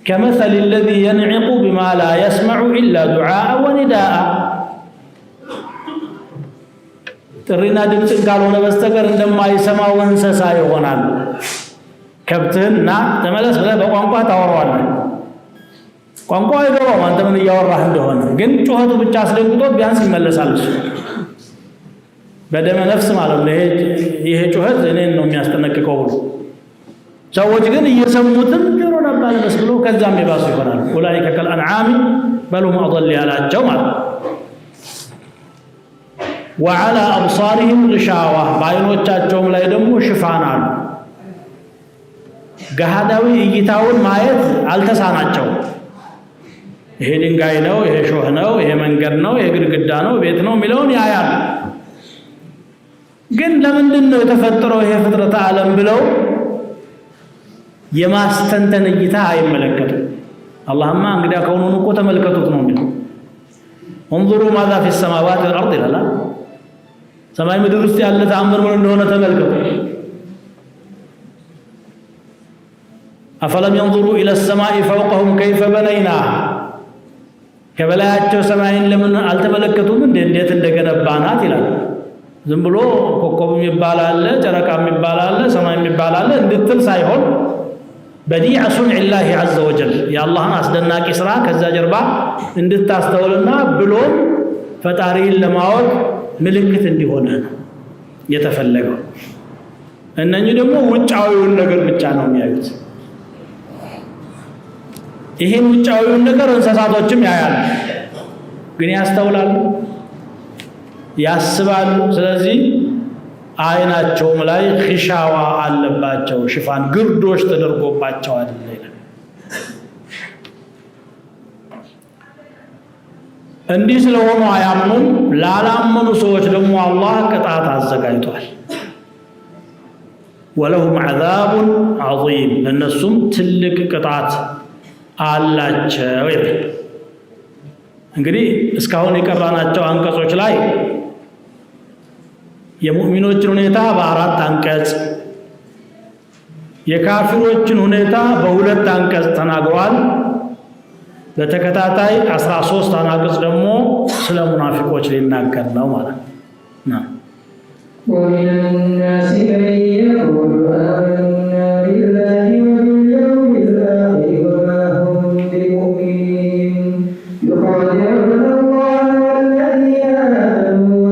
ከመሰል ለዚ የንዕቁ ቢማ ላ የስመዑ ኢላ ዱዓአ ወኒዳአ፣ ጥሪና ድምፅን ካልሆነ በስተቀር እንደማይሰማው እንስሳ ይሆናል። ከብትህና ተመለስ ብለህ በቋንቋ ታወራዋለህ። ቋንቋ አይገባውም አንተ ምን እያወራህ እንደሆነ፣ ግን ጩኸቱ ብቻ አስደንግጦት ቢያንስ ይመለሳል። እሱ በደመ ነፍስ ማለት ነው። ይሄ ጩኸት እኔን ነው የሚያስጠነቅቀው ብሎ ሰዎች ግን እየሰሙትም ጆሮ ዳባ ልበስ ብሎ ከዛም የባሱ ይሆናል። ኡላኢከ ከልአንዓሚ በል ሁም አضል ያላቸው ማለት ነው። ወዐላ አብሳሪሂም ግሻዋ፣ በዓይኖቻቸውም ላይ ደግሞ ሽፋን አሉ። ገሃዳዊ እይታውን ማየት አልተሳናቸውም። ይሄ ድንጋይ ነው፣ ይሄ ሾህ ነው፣ ይሄ መንገድ ነው፣ ይሄ ግድግዳ ነው፣ ቤት ነው የሚለውን ያያሉ። ግን ለምንድን ነው የተፈጠረው ይሄ ፍጥረተ ዓለም ብለው የማስተንተን እይታ አይመለከቱም። አላህማ እንግዲያ ከሆኑን እኮ ተመልከቱት ነው የሚለው። እንظሩ ማዛ ፊ ሰማዋት ወልአርድ ይላል። ሰማይ ምድር ውስጥ ያለ ተአምር ምን እንደሆነ ተመልከቱ። አፈለም የንظሩ ኢለ ሰማኢ ፈውቀሁም ከይፈ በነይናሃ፣ ከበላያቸው ሰማይን ለምን አልተመለከቱም እንዴት እንደገነባናት ይላል። ዝም ብሎ ኮከብ የሚባል አለ፣ ጨረቃ የሚባል አለ፣ ሰማይ የሚባል አለ እንድትል ሳይሆን በዲዕ ሱንዕላሂ ዐዘ ወጀል የአላህን አስደናቂ ስራ ከዛ ጀርባ እንድታስተውልና ብሎም ፈጣሪን ለማወቅ ምልክት እንዲሆነ የተፈለገው። እነኚህ ደግሞ ውጫዊውን ነገር ብቻ ነው የሚያዩት። ይህን ውጫዊውን ነገር እንስሳቶችም ያያሉ፣ ግን ያስተውላሉ፣ ያስባሉ። ስለዚህ አይናቸውም ላይ ኺሻዋ አለባቸው፣ ሽፋን ግርዶሽ ተደርጎባቸዋል። እንዲህ ስለሆኑ አያምኑም። ላላመኑ ሰዎች ደግሞ አላህ ቅጣት አዘጋጅቷል። ወለሁም ዐዛቡን ዐዚም፣ ለእነሱም ትልቅ ቅጣት አላቸው ይላል። እንግዲህ እስካሁን የቀራናቸው አንቀጾች ላይ የሙእሚኖችን ሁኔታ በ4 አንቀጽ፣ የካፊሮችን ሁኔታ በ2 አንቀጽ ተናግሯል። በተከታታይ 13 አናቅጽ ደግሞ ስለ ሙናፊቆች ሊናገር ነው ማለት ነው። ومن الناس من يقول آمنا بالله وباليوم الآخر وما هم بمؤمنين يخادعون الله والذين آمنوا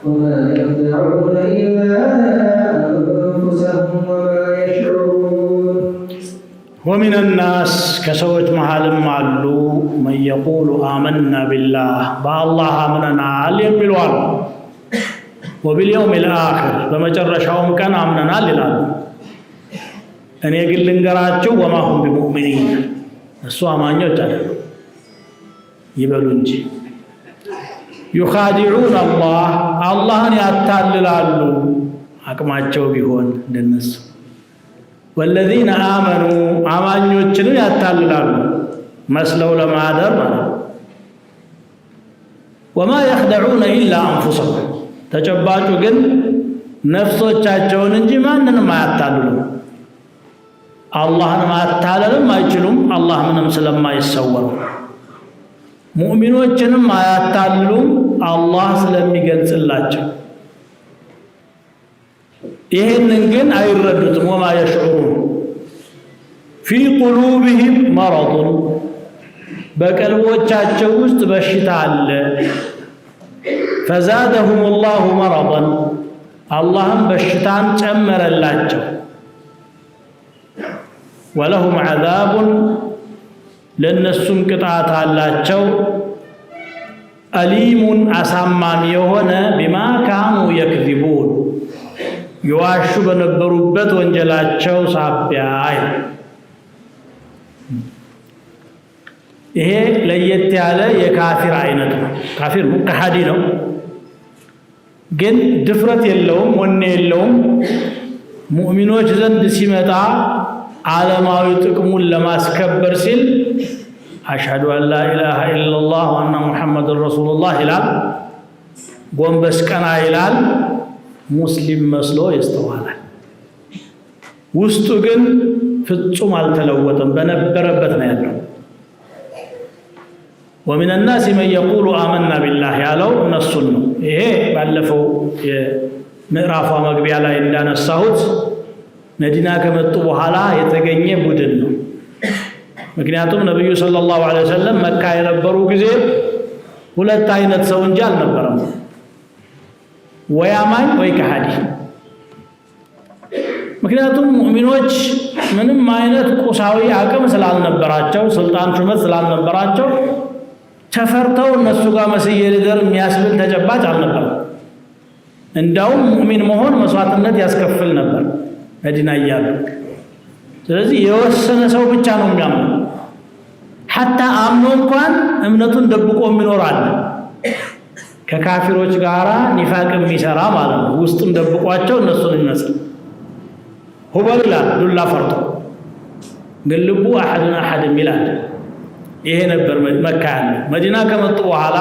وما يخدعون إلا أنفسهم وما يشعرون. ومن الناس كسوت محالم معلو من يقول آمنا بالله بالله آمننا يملوال وباليوم الآخر بمجرشهم كان آمننا لله أن يقول لنقراتشو وما هم بمؤمنين السؤال ما نيوتر يبلونجي يخادعون الله الله يتعللالو አቅማቸው ቢሆን እንደነሱ والذين آمنوا አማኞችን ያታልላሉ መስለው ለማደር ማለት وما يخدعون إلا أنفسهم ተጨባጩ ግን ነፍሶቻቸውን እንጂ ማንንም አያታልሉም። አላህን ማታለልም አይችሉም፣ አላህ ምንም ስለማይሰወር። ሙእሚኖችንም አያታልሉም፣ አላህ ስለሚገልጽላቸው። ይህንን ግን አይረዱትም። ወማ የሽዑሩን ፊ ቁሉብህም መረዱን በቀልቦቻቸው ውስጥ በሽታ አለ። ፈዛደሁም ላሁ መረضን አላህም በሽታን ጨመረላቸው። ወለሁም ዐዛቡን ለእነሱም ቅጣት አላቸው። አሊሙን አሳማሚ የሆነ ቢማ ካኑ የክዚቡን ይዋሹ በነበሩበት ወንጀላቸው ሳቢያ። ይሄ ለየት ያለ የካፊር አይነት ነው። ካፊር ከሃዲ ነው፣ ግን ድፍረት የለውም፣ ወኔ የለውም። ሙእሚኖች ዘንድ ሲመጣ ዓለማዊ ጥቅሙን ለማስከበር ሲል አሽሀዱ አን ላ ኢላሃ ኢላላህ ወአነ ሙሐመዱን ረሱሉላህ ይላል። ጎንበስ ቀና ይላል። ሙስሊም መስሎ ይስተዋላል። ውስጡ ግን ፍጹም አልተለወጠም፣ በነበረበት ነው ያለው። ومن الناس من يقول آمنا بالله ያለው እነሱን ነው። ይሄ ባለፈው የምዕራፏ መግቢያ ላይ እንዳነሳሁት መዲና ከመጡ በኋላ የተገኘ ቡድን ነው። ምክንያቱም ነብዩ ሰለላሁ ዐለይሂ ወሰለም መካ የነበሩ ጊዜ ሁለት አይነት ሰው እንጂ አልነበረም፣ ወይ አማኝ ወይ ከሃዲ። ምክንያቱም ሙእሚኖች ምንም አይነት ቁሳዊ አቅም ስላልነበራቸው፣ ስልጣን ሹመት ስላልነበራቸው ተፈርተው እነሱ ጋር መስዬ ልደር የሚያስብል ተጨባጭ አልነበረም። እንዳውም ሙእሚን መሆን መስዋዕትነት ያስከፍል ነበር መዲና እያሉ። ስለዚህ የወሰነ ሰው ብቻ ነው የሚያምነው። ሐታ አምኖ እንኳን እምነቱን ደብቆ የሚኖር አለ፣ ከካፊሮች ጋራ ኒፋቅ የሚሰራ ማለት ነው። ውስጥም ደብቋቸው እነሱን ይመስል ሁበል ይላል፣ ዱላ ፈርቶ ግን ልቡ አሐድን አሐድም ይላል። ይሄ ነበር መካ ያለ። መዲና ከመጡ በኋላ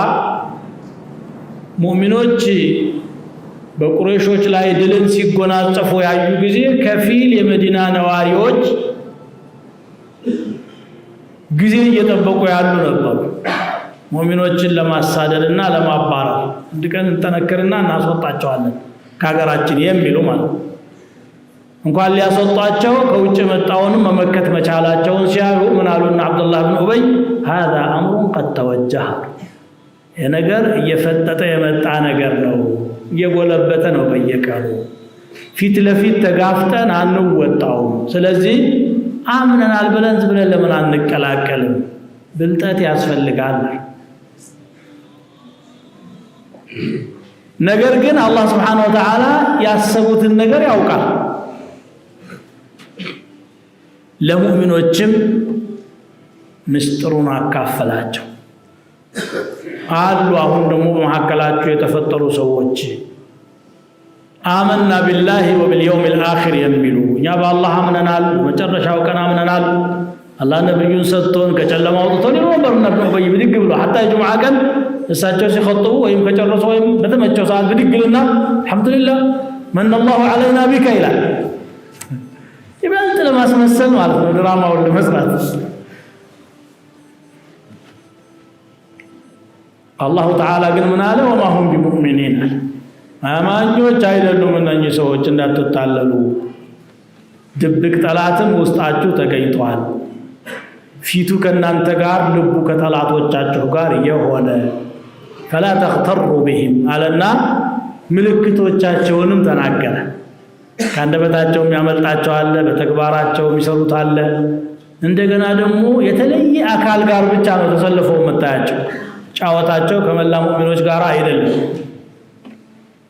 ሙእሚኖች በቁረይሾች ላይ ድልን ሲጎናጸፉ ያዩ ጊዜ ከፊል የመዲና ነዋሪዎች ጊዜ እየጠበቁ ያሉ ነበሩ፣ ሙእሚኖችን ለማሳደድና ለማባረር። አንድ ቀን እንጠነክርና እናስወጣቸዋለን ከሀገራችን የሚሉ ማለት ነው። እንኳን ሊያስወጣቸው ከውጭ መጣውንም መመከት መቻላቸውን ሲያዩ ምን አሉና አብዱላህ ብን ኡበይ هذا امر قد توجه የነገር እየፈጠጠ የመጣ ነገር ነው፣ እየጎለበተ ነው። በየቀኑ ፊት ለፊት ተጋፍጠን አንወጣውም። ስለዚህ አምነናል ብለን ዝም ብለን ለምን አንቀላቀልም? ብልጠት ያስፈልጋል። ነገር ግን አላህ Subhanahu Wa Ta'ala ያሰቡትን ነገር ያውቃል። ለሙእሚኖችም ምስጢሩን አካፈላቸው አሉ። አሁን ደግሞ በመካከላቸው የተፈጠሩ ሰዎች አመና ቢላሂ ወቢልየውሚል አኺር የሚሉ እኛ በአላህ አምነናል፣ በመጨረሻው ቀን አምነናል፣ አላህ ነብዩን ሰጥቶን ከጨለማ አውጥቶን ይወበርና ነው ብድግ ብሎ ሐታ የጁምዓ ቀን እሳቸው ሲخطቡ ወይም ከጨረሱ ወይም በተመቸው ሰዓት ብድግልና አልহামዱሊላህ መነላሁ ዐለይና ቢከ ይላል። ይበልጥ ለማስመሰል ማለት ነው፣ ድራማውን ለመስራት። አላሁ ተዓላ ግን ምን አለ? ወማ ሁም ቢሙእሚኒን፣ አማኞች አይደሉም እነኚህ ሰዎች፣ እንዳትታለሉ። ድብቅ ጠላትም ውስጣችሁ ተገኝቷል፣ ፊቱ ከእናንተ ጋር ልቡ ከጠላቶቻችሁ ጋር የሆነ ፈላ ተኽተሩ ቢሂም አለና ምልክቶቻቸውንም ተናገረ። ከአንደበታቸው የሚያመልጣቸው አለ፣ በተግባራቸው የሚሰሩት አለ። እንደገና ደግሞ የተለየ አካል ጋር ብቻ ነው ተሰልፈው መታያቸው። ጫወታቸው ከመላ ሙእሚኖች ጋር አይደለም።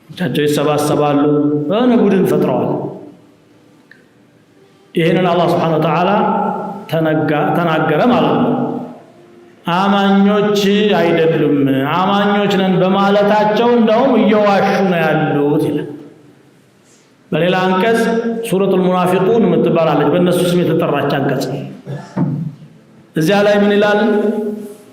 ብቻቸው ይሰባሰባሉ፣ በሆነ ቡድን ፈጥረዋል። ይህንን አላህ Subhanahu Wa Ta'ala ተናገረ ማለት ነው። አማኞች አይደሉም፣ አማኞች ነን በማለታቸው እንደውም እየዋሹ ነው ያሉት ይላል። በሌላ አንቀጽ ሱረቱል ሙናፊቁን የምትባላለች በእነሱ ስም የተጠራች አንቀጽ እዚያ ላይ ምን ይላል?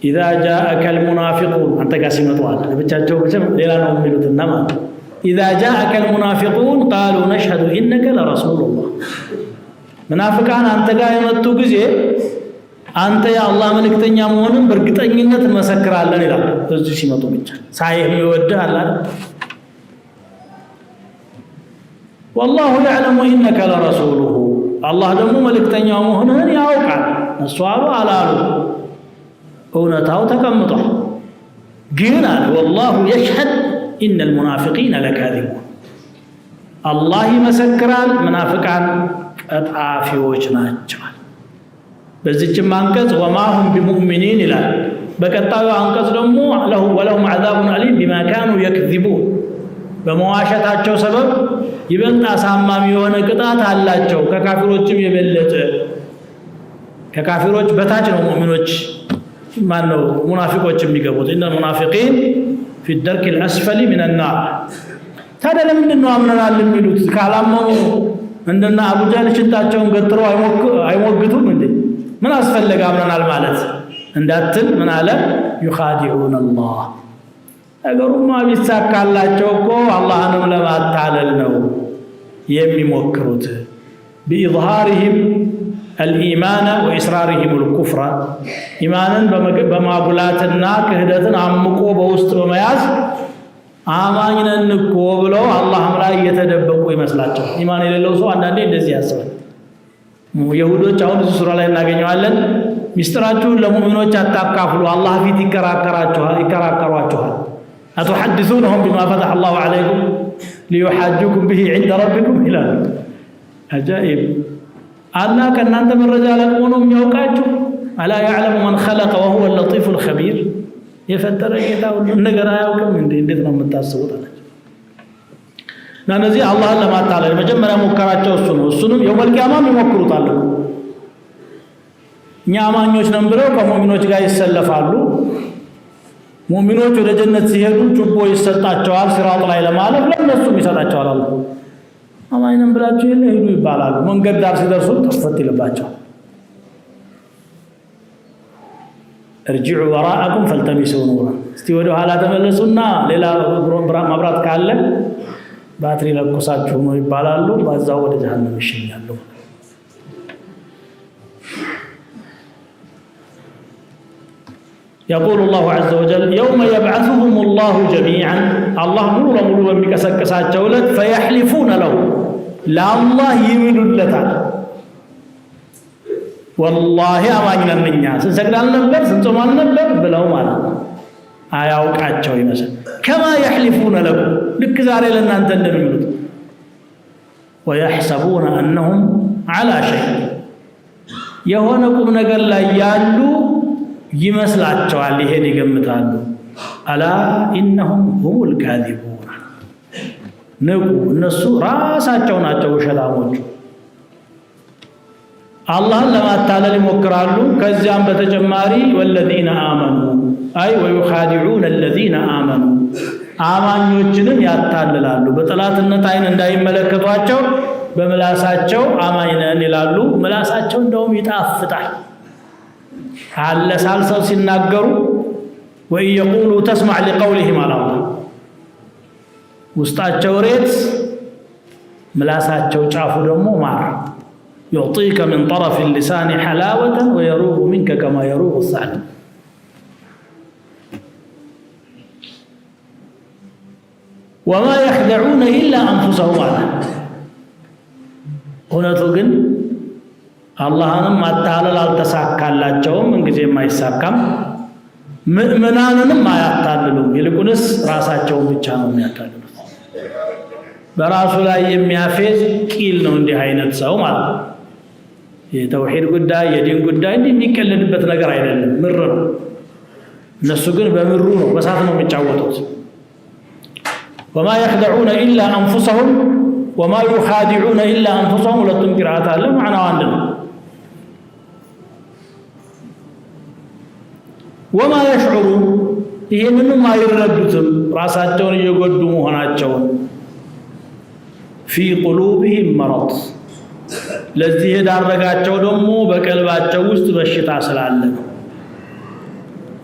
ኢዛ ጃአከ አልሙናፊቁን፣ አንተ ጋር ሲመጡ አለ ብቻቸው ሌላ ነው የሚሉትና ማለት ነው። ኢዛ ጃአከ አልሙናፊቁን ቃሉ ነሽሀዱ ኢነከ ለረሱሉላህ፣ ሙናፊቃን አንተ ጋር የመጡ ጊዜ አንተ የአላህ መልእክተኛ መሆኑን በእርግጠኝነት እንመሰክራለን ይላል። እዚህ ሲመጡ ብቻ ሳይህ ይወድህ አለ። ወላሁ يعلم انك لرسوله፣ አላህ ደግሞ መልእክተኛው መሆንህን ያውቃል። እሱ አሉ አላሉ እውነታው ተቀምጧል። ግን አለ ወላሁ يشهد ان المنافقين لكاذبون፣ አላህ ይመሰክራል ሙናፊቃን ቀጣፊዎች ናቸው። በዚህም አንቀጽ ወማ ሁም ቢሙእሚኒን ይላል። በቀጣዩ አንቀጽ ደግሞ ወለሁም ዐዛቡን አሊም ቢማ ካኑ የክዚቡን፣ በመዋሸታቸው ሰበብ ይበልጥ አሳማሚ የሆነ ቅጣት አላቸው። ከካፊሮችም የበለጠ፣ ከካፊሮች በታች ነው ሙእሚኖች ማነው ሙናፊቆች የሚገቡት። ኢነ ሙናፊቂን ፊ ደርኪል አስፈሊ ሚነ ናር። ታዲያ ለምንድን ነው አምነናል የሚሉት? ካላመኑ እንደና አቡጃል ሽንጣቸውን ገትረው አይሞግቱም እንዴ? ምን አስፈለገ አምነናል ማለት እንዳትል ምን አለ? يخادعون الله ነገሩማ ቢሳካላቸው እኮ አላህንም ለማታለል ነው የሚሞክሩት። بإظهارهم الإيمان وإصرارهم الكفر إيمانا بمعبولاتنا كهدتنا عمقوا بوسط بمياز آماننا نكو بلو الله مرا يتدبقوا يمسلاቸው ኢማን የሌለው ሰው አንዳንዴ እንደዚህ ያስባል። ይሁዶች አሁን እዚህ ሱራ ላይ እናገኘዋለን። ሚስጥራችሁን ለሙእሚኖች አታካፍሉ፣ አላህ ፊት ይከራከሯችኋል። أتحدثونهم بما فتح الله عليكم ليحاجوكم به عند ربكم إلى عجائب الله كان أنت من رجالك ونوم يوقعوا ألا يعلم من خلق وهو اللطيف الخبير يفتر كتاب النجرة يوكم من ديننا متاسوط نانزي الله لما تعالى مجمع مكراتቸው እሱንም يوم القيامة يمكሩት አለ ኛማኞች ነን ብለው ከሙእሚኖች ጋር ይሰለፋሉ። ሙእሚኖች ወደ ጀነት ሲሄዱ ጩቦ ይሰጣቸዋል ሲራጥ ላይ ለማለፍ ለነሱም ይሰጣቸዋል። አላህ አማኝ ነን ብላችሁ የለ ሂዱ ይባላሉ። መንገድ ዳር ሲደርሱ ተፈት ይልባቸዋል። ارجعوا وراءكم فالتمسوا نورا እስቲ ወደ ኋላ ተመለሱና ሌላ መብራት ካለ ባትሪ ለኩሳችሁ ነው ይባላሉ። ባዛው ወደ ጀሃነም ይሸኛሉ። يقول الله عز وجل يوم يبعثهم الله جميعا الله نور مولو بمكسكساቸው ለት فيحلفون له لا الله يمللታል والله አማኝነን እኛ ስንሰግዳል ነበር ስንጾማል ነበር ብለው ማለት ነው። አያውቃቸው ይመስል كما يحلفون لكم ልክ ዛሬ ለእናንተ እንደሚሉት ويحسبون انهم على شيء የሆነ ቁም ነገር ላይ ያሉ ይመስላቸዋል። ይሄን ይገምታሉ። አላ ኢነሁም ሁሙል ካዚቡን ንቁ፣ እነሱ ራሳቸው ናቸው ውሸታሞቹ። አላህን ለማታለል ይሞክራሉ። ከዚያም በተጨማሪ ወለዚነ አመኑ አይ ወዩኻዲዑነ الذين آمنوا አማኞችንም ያታልላሉ። በጠላትነት አይን እንዳይመለከቷቸው በምላሳቸው አማኝ ነን ይላሉ። ምላሳቸው እንደውም ይጣፍጣል። አለሳልሰው ሲናገሩ ወይ يقولوا تسمع لقولهم على الله ውስጣቸው ሬት ምላሳቸው ጫፉ ደግሞ ማር يعطيك من طرف اللسان حلاوة ويروغ منك كما يروغ الثعلب وما يخدعون إلا أنفسهم على እውነቱ ግን አላህንም ማታለል አልተሳካላቸውም። እንግዲህም አይሳካም። ምእመናንንም አያታልሉም። ይልቁንስ ራሳቸውን ብቻ ነው የሚያታልሉት። በራሱ ላይ የሚያፌዝ ቂል ነው እንዲህ አይነት ሰው ማለት ነው። የተውሂድ ጉዳይ የዲን ጉዳይ እንዲህ የሚቀለድበት ነገር አይደለም፣ ምር ነው። እነሱ ግን በምሩ ነው፣ በሳት ነው የሚጫወቱት። ወማ يخدعون إلا أنفسهم وما يخادعون إلا أنفسهم ሁለቱም ቂራአት አለ፣ ማዕናው አንድ ነው። ወማ يشعرون ይሄንንም አይረዱትም ራሳቸውን እየጎዱ መሆናቸውን። في قلوبهم مرض ለዚህ የዳረጋቸው ደግሞ በቀልባቸው ውስጥ በሽታ ስላለ ነው።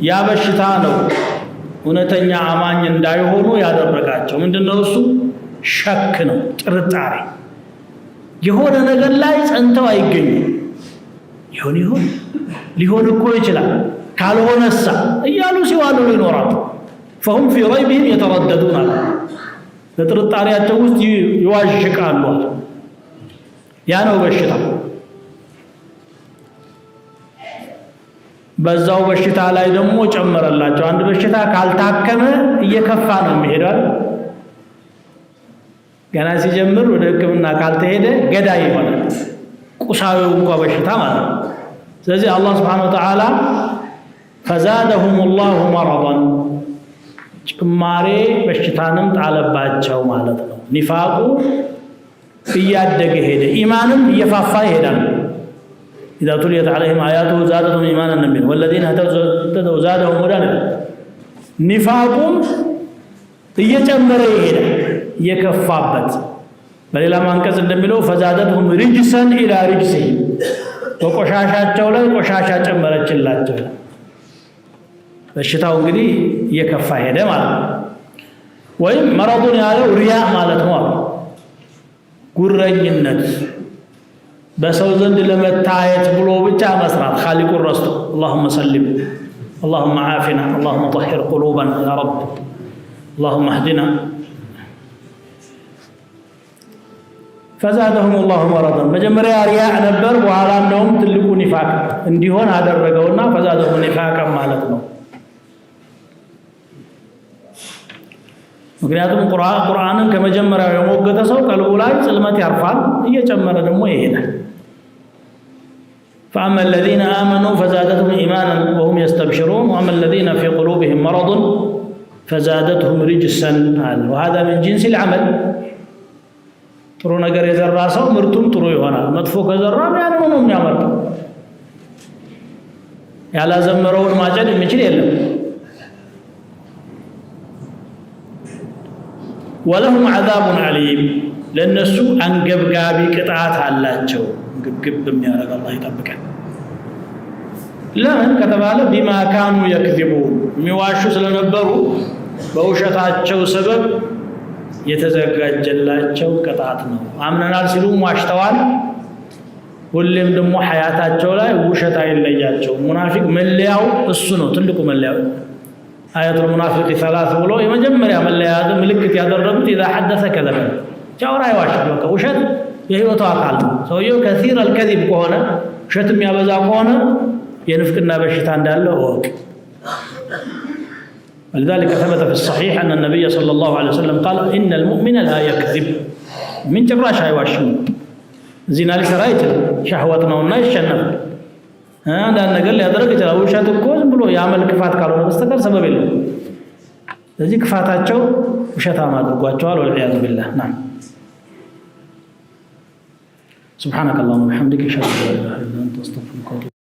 ያ በሽታ ነው እውነተኛ አማኝ እንዳይሆኑ ያደረጋቸው። ምንድነው እሱ? ሸክ ነው፣ ጥርጣሬ። የሆነ ነገር ላይ ጸንተው አይገኙም። ይሆን ሊሆን እኮ ይችላል ካልሆነሳ እያሉ ሲዋሉ ይኖራሉ። فهم في ريبهم يترددون በጥርጣሬያቸው ውስጥ ይዋዥቃሉ። ያ ነው በሽታ። በዛው በሽታ ላይ ደግሞ ጨመረላቸው። አንድ በሽታ ካልታከመ እየከፋ ነው የሚሄደው። ገና ሲጀምር ወደ ሕክምና ካልተሄደ ገዳይ ይሆናል፣ ቁሳዊው እንኳን በሽታ ማለት ነው። ስለዚህ አላህ Subhanahu Wa Ta'ala فزادهم الله مرضا ጭማሬ በሽታንም ጣለባቸው ማለት ነው። ኒፋቁ እያደገ ሄደ፣ ኢማንም እየፋፋ ይሄዳል። إذا تليت عليهم آياته زادتهم إيمانا نبيا والذين اهتدوا زادهم هدى نفاقهم እየጨመረ ይሄዳል፣ እየከፋበት በሌላ አንቀጽ እንደሚለው ፈዛደቱም ሪጅሰን ኢላ ሪጅሲሂም በቆሻሻቸው ላይ ቆሻሻ ጨመረችላቸው። በሽታው እንግዲህ እየከፋ ሄደ ማለት ነው። ወይም መረዱን ያለው ሪያ ማለት ነው። ጉረኝነት በሰው ዘንድ ለመታየት ብሎ ብቻ መስራት ኻሊቁን ረስቶ اللهم سلم اللهم عافنا اللهم طهر قلوبنا يا رب اللهم اهدنا فزادهم الله مرضا መጀመሪያ ሪያ ነበር በኋላ ነው ትልቁ ኒፋቅ እንዲሆን አደረገውና فزادهم نفاقا ማለት ነው። ምክንያቱም ቁርአንን ከመጀመሪያው የሞገተ ሰው ቀልቡ ላይ ጽልመት ያርፋል እየጨመረ ደግሞ ይሄዳል። فأما الذين آمنوا فزادتهم إيمانا وهم يستبشرون وأما الذين في قلوبهم مرض فزادتهم رجسا وهذا من جنس العمل ጥሩ ነገር የዘራ ሰው ምርቱም ጥሩ ይሆናል። መጥፎ ከዘራም ያንኑ ነው የሚያመርተው። ያላዘመረውን ማጨድ የሚችል የለም። ولهم عذاب عليم ለነሱ አንገብጋቢ ቅጣት አላቸው። ግብግብ የሚያደርግ አላህ ይጠብቀን። ለምን ከተባለ ቢማ ካኑ የክذبون የሚዋሹ ስለነበሩ በውሸታቸው ሰበብ የተዘጋጀላቸው ቅጣት ነው። አምነናል ሲሉ ዋሽተዋል። ሁሌም ደግሞ ሐያታቸው ላይ ውሸት አይለያቸው። ሙናፊቅ መለያው እሱ ነው። ትልቁ መለያው አያቱል ሙናፊቅ ثلاث ብሎ የመጀመሪያ መለያ ምልክት ያደረጉት اذا حدث كذب ጃውራ ይዋሻል። በቃ ውሸት የህይወቱ አካል ነው። ሰውየው كثير الكذب ከሆነ ውሸት የሚያበዛ ከሆነ የንፍቅና በሽታ እንዳለው ወቅ ولذلك ثبت في الصحيح أن النبي صلى الله عليه وسلم قال إن المؤمن لا يكذب من جراش هايواشم زنا لسرايت شهوتنا والناس شنف هذا النقل يدرك جرا وشات كوز بلو يعمل كفات قالوا بستقر سبب له لذي كفاتاتቸው ውሸታማ አድርጓቸዋል والعياذ بالله نعم سبحانك اللهم وبحمدك اشهد ان لا اله الا انت استغفرك واتوب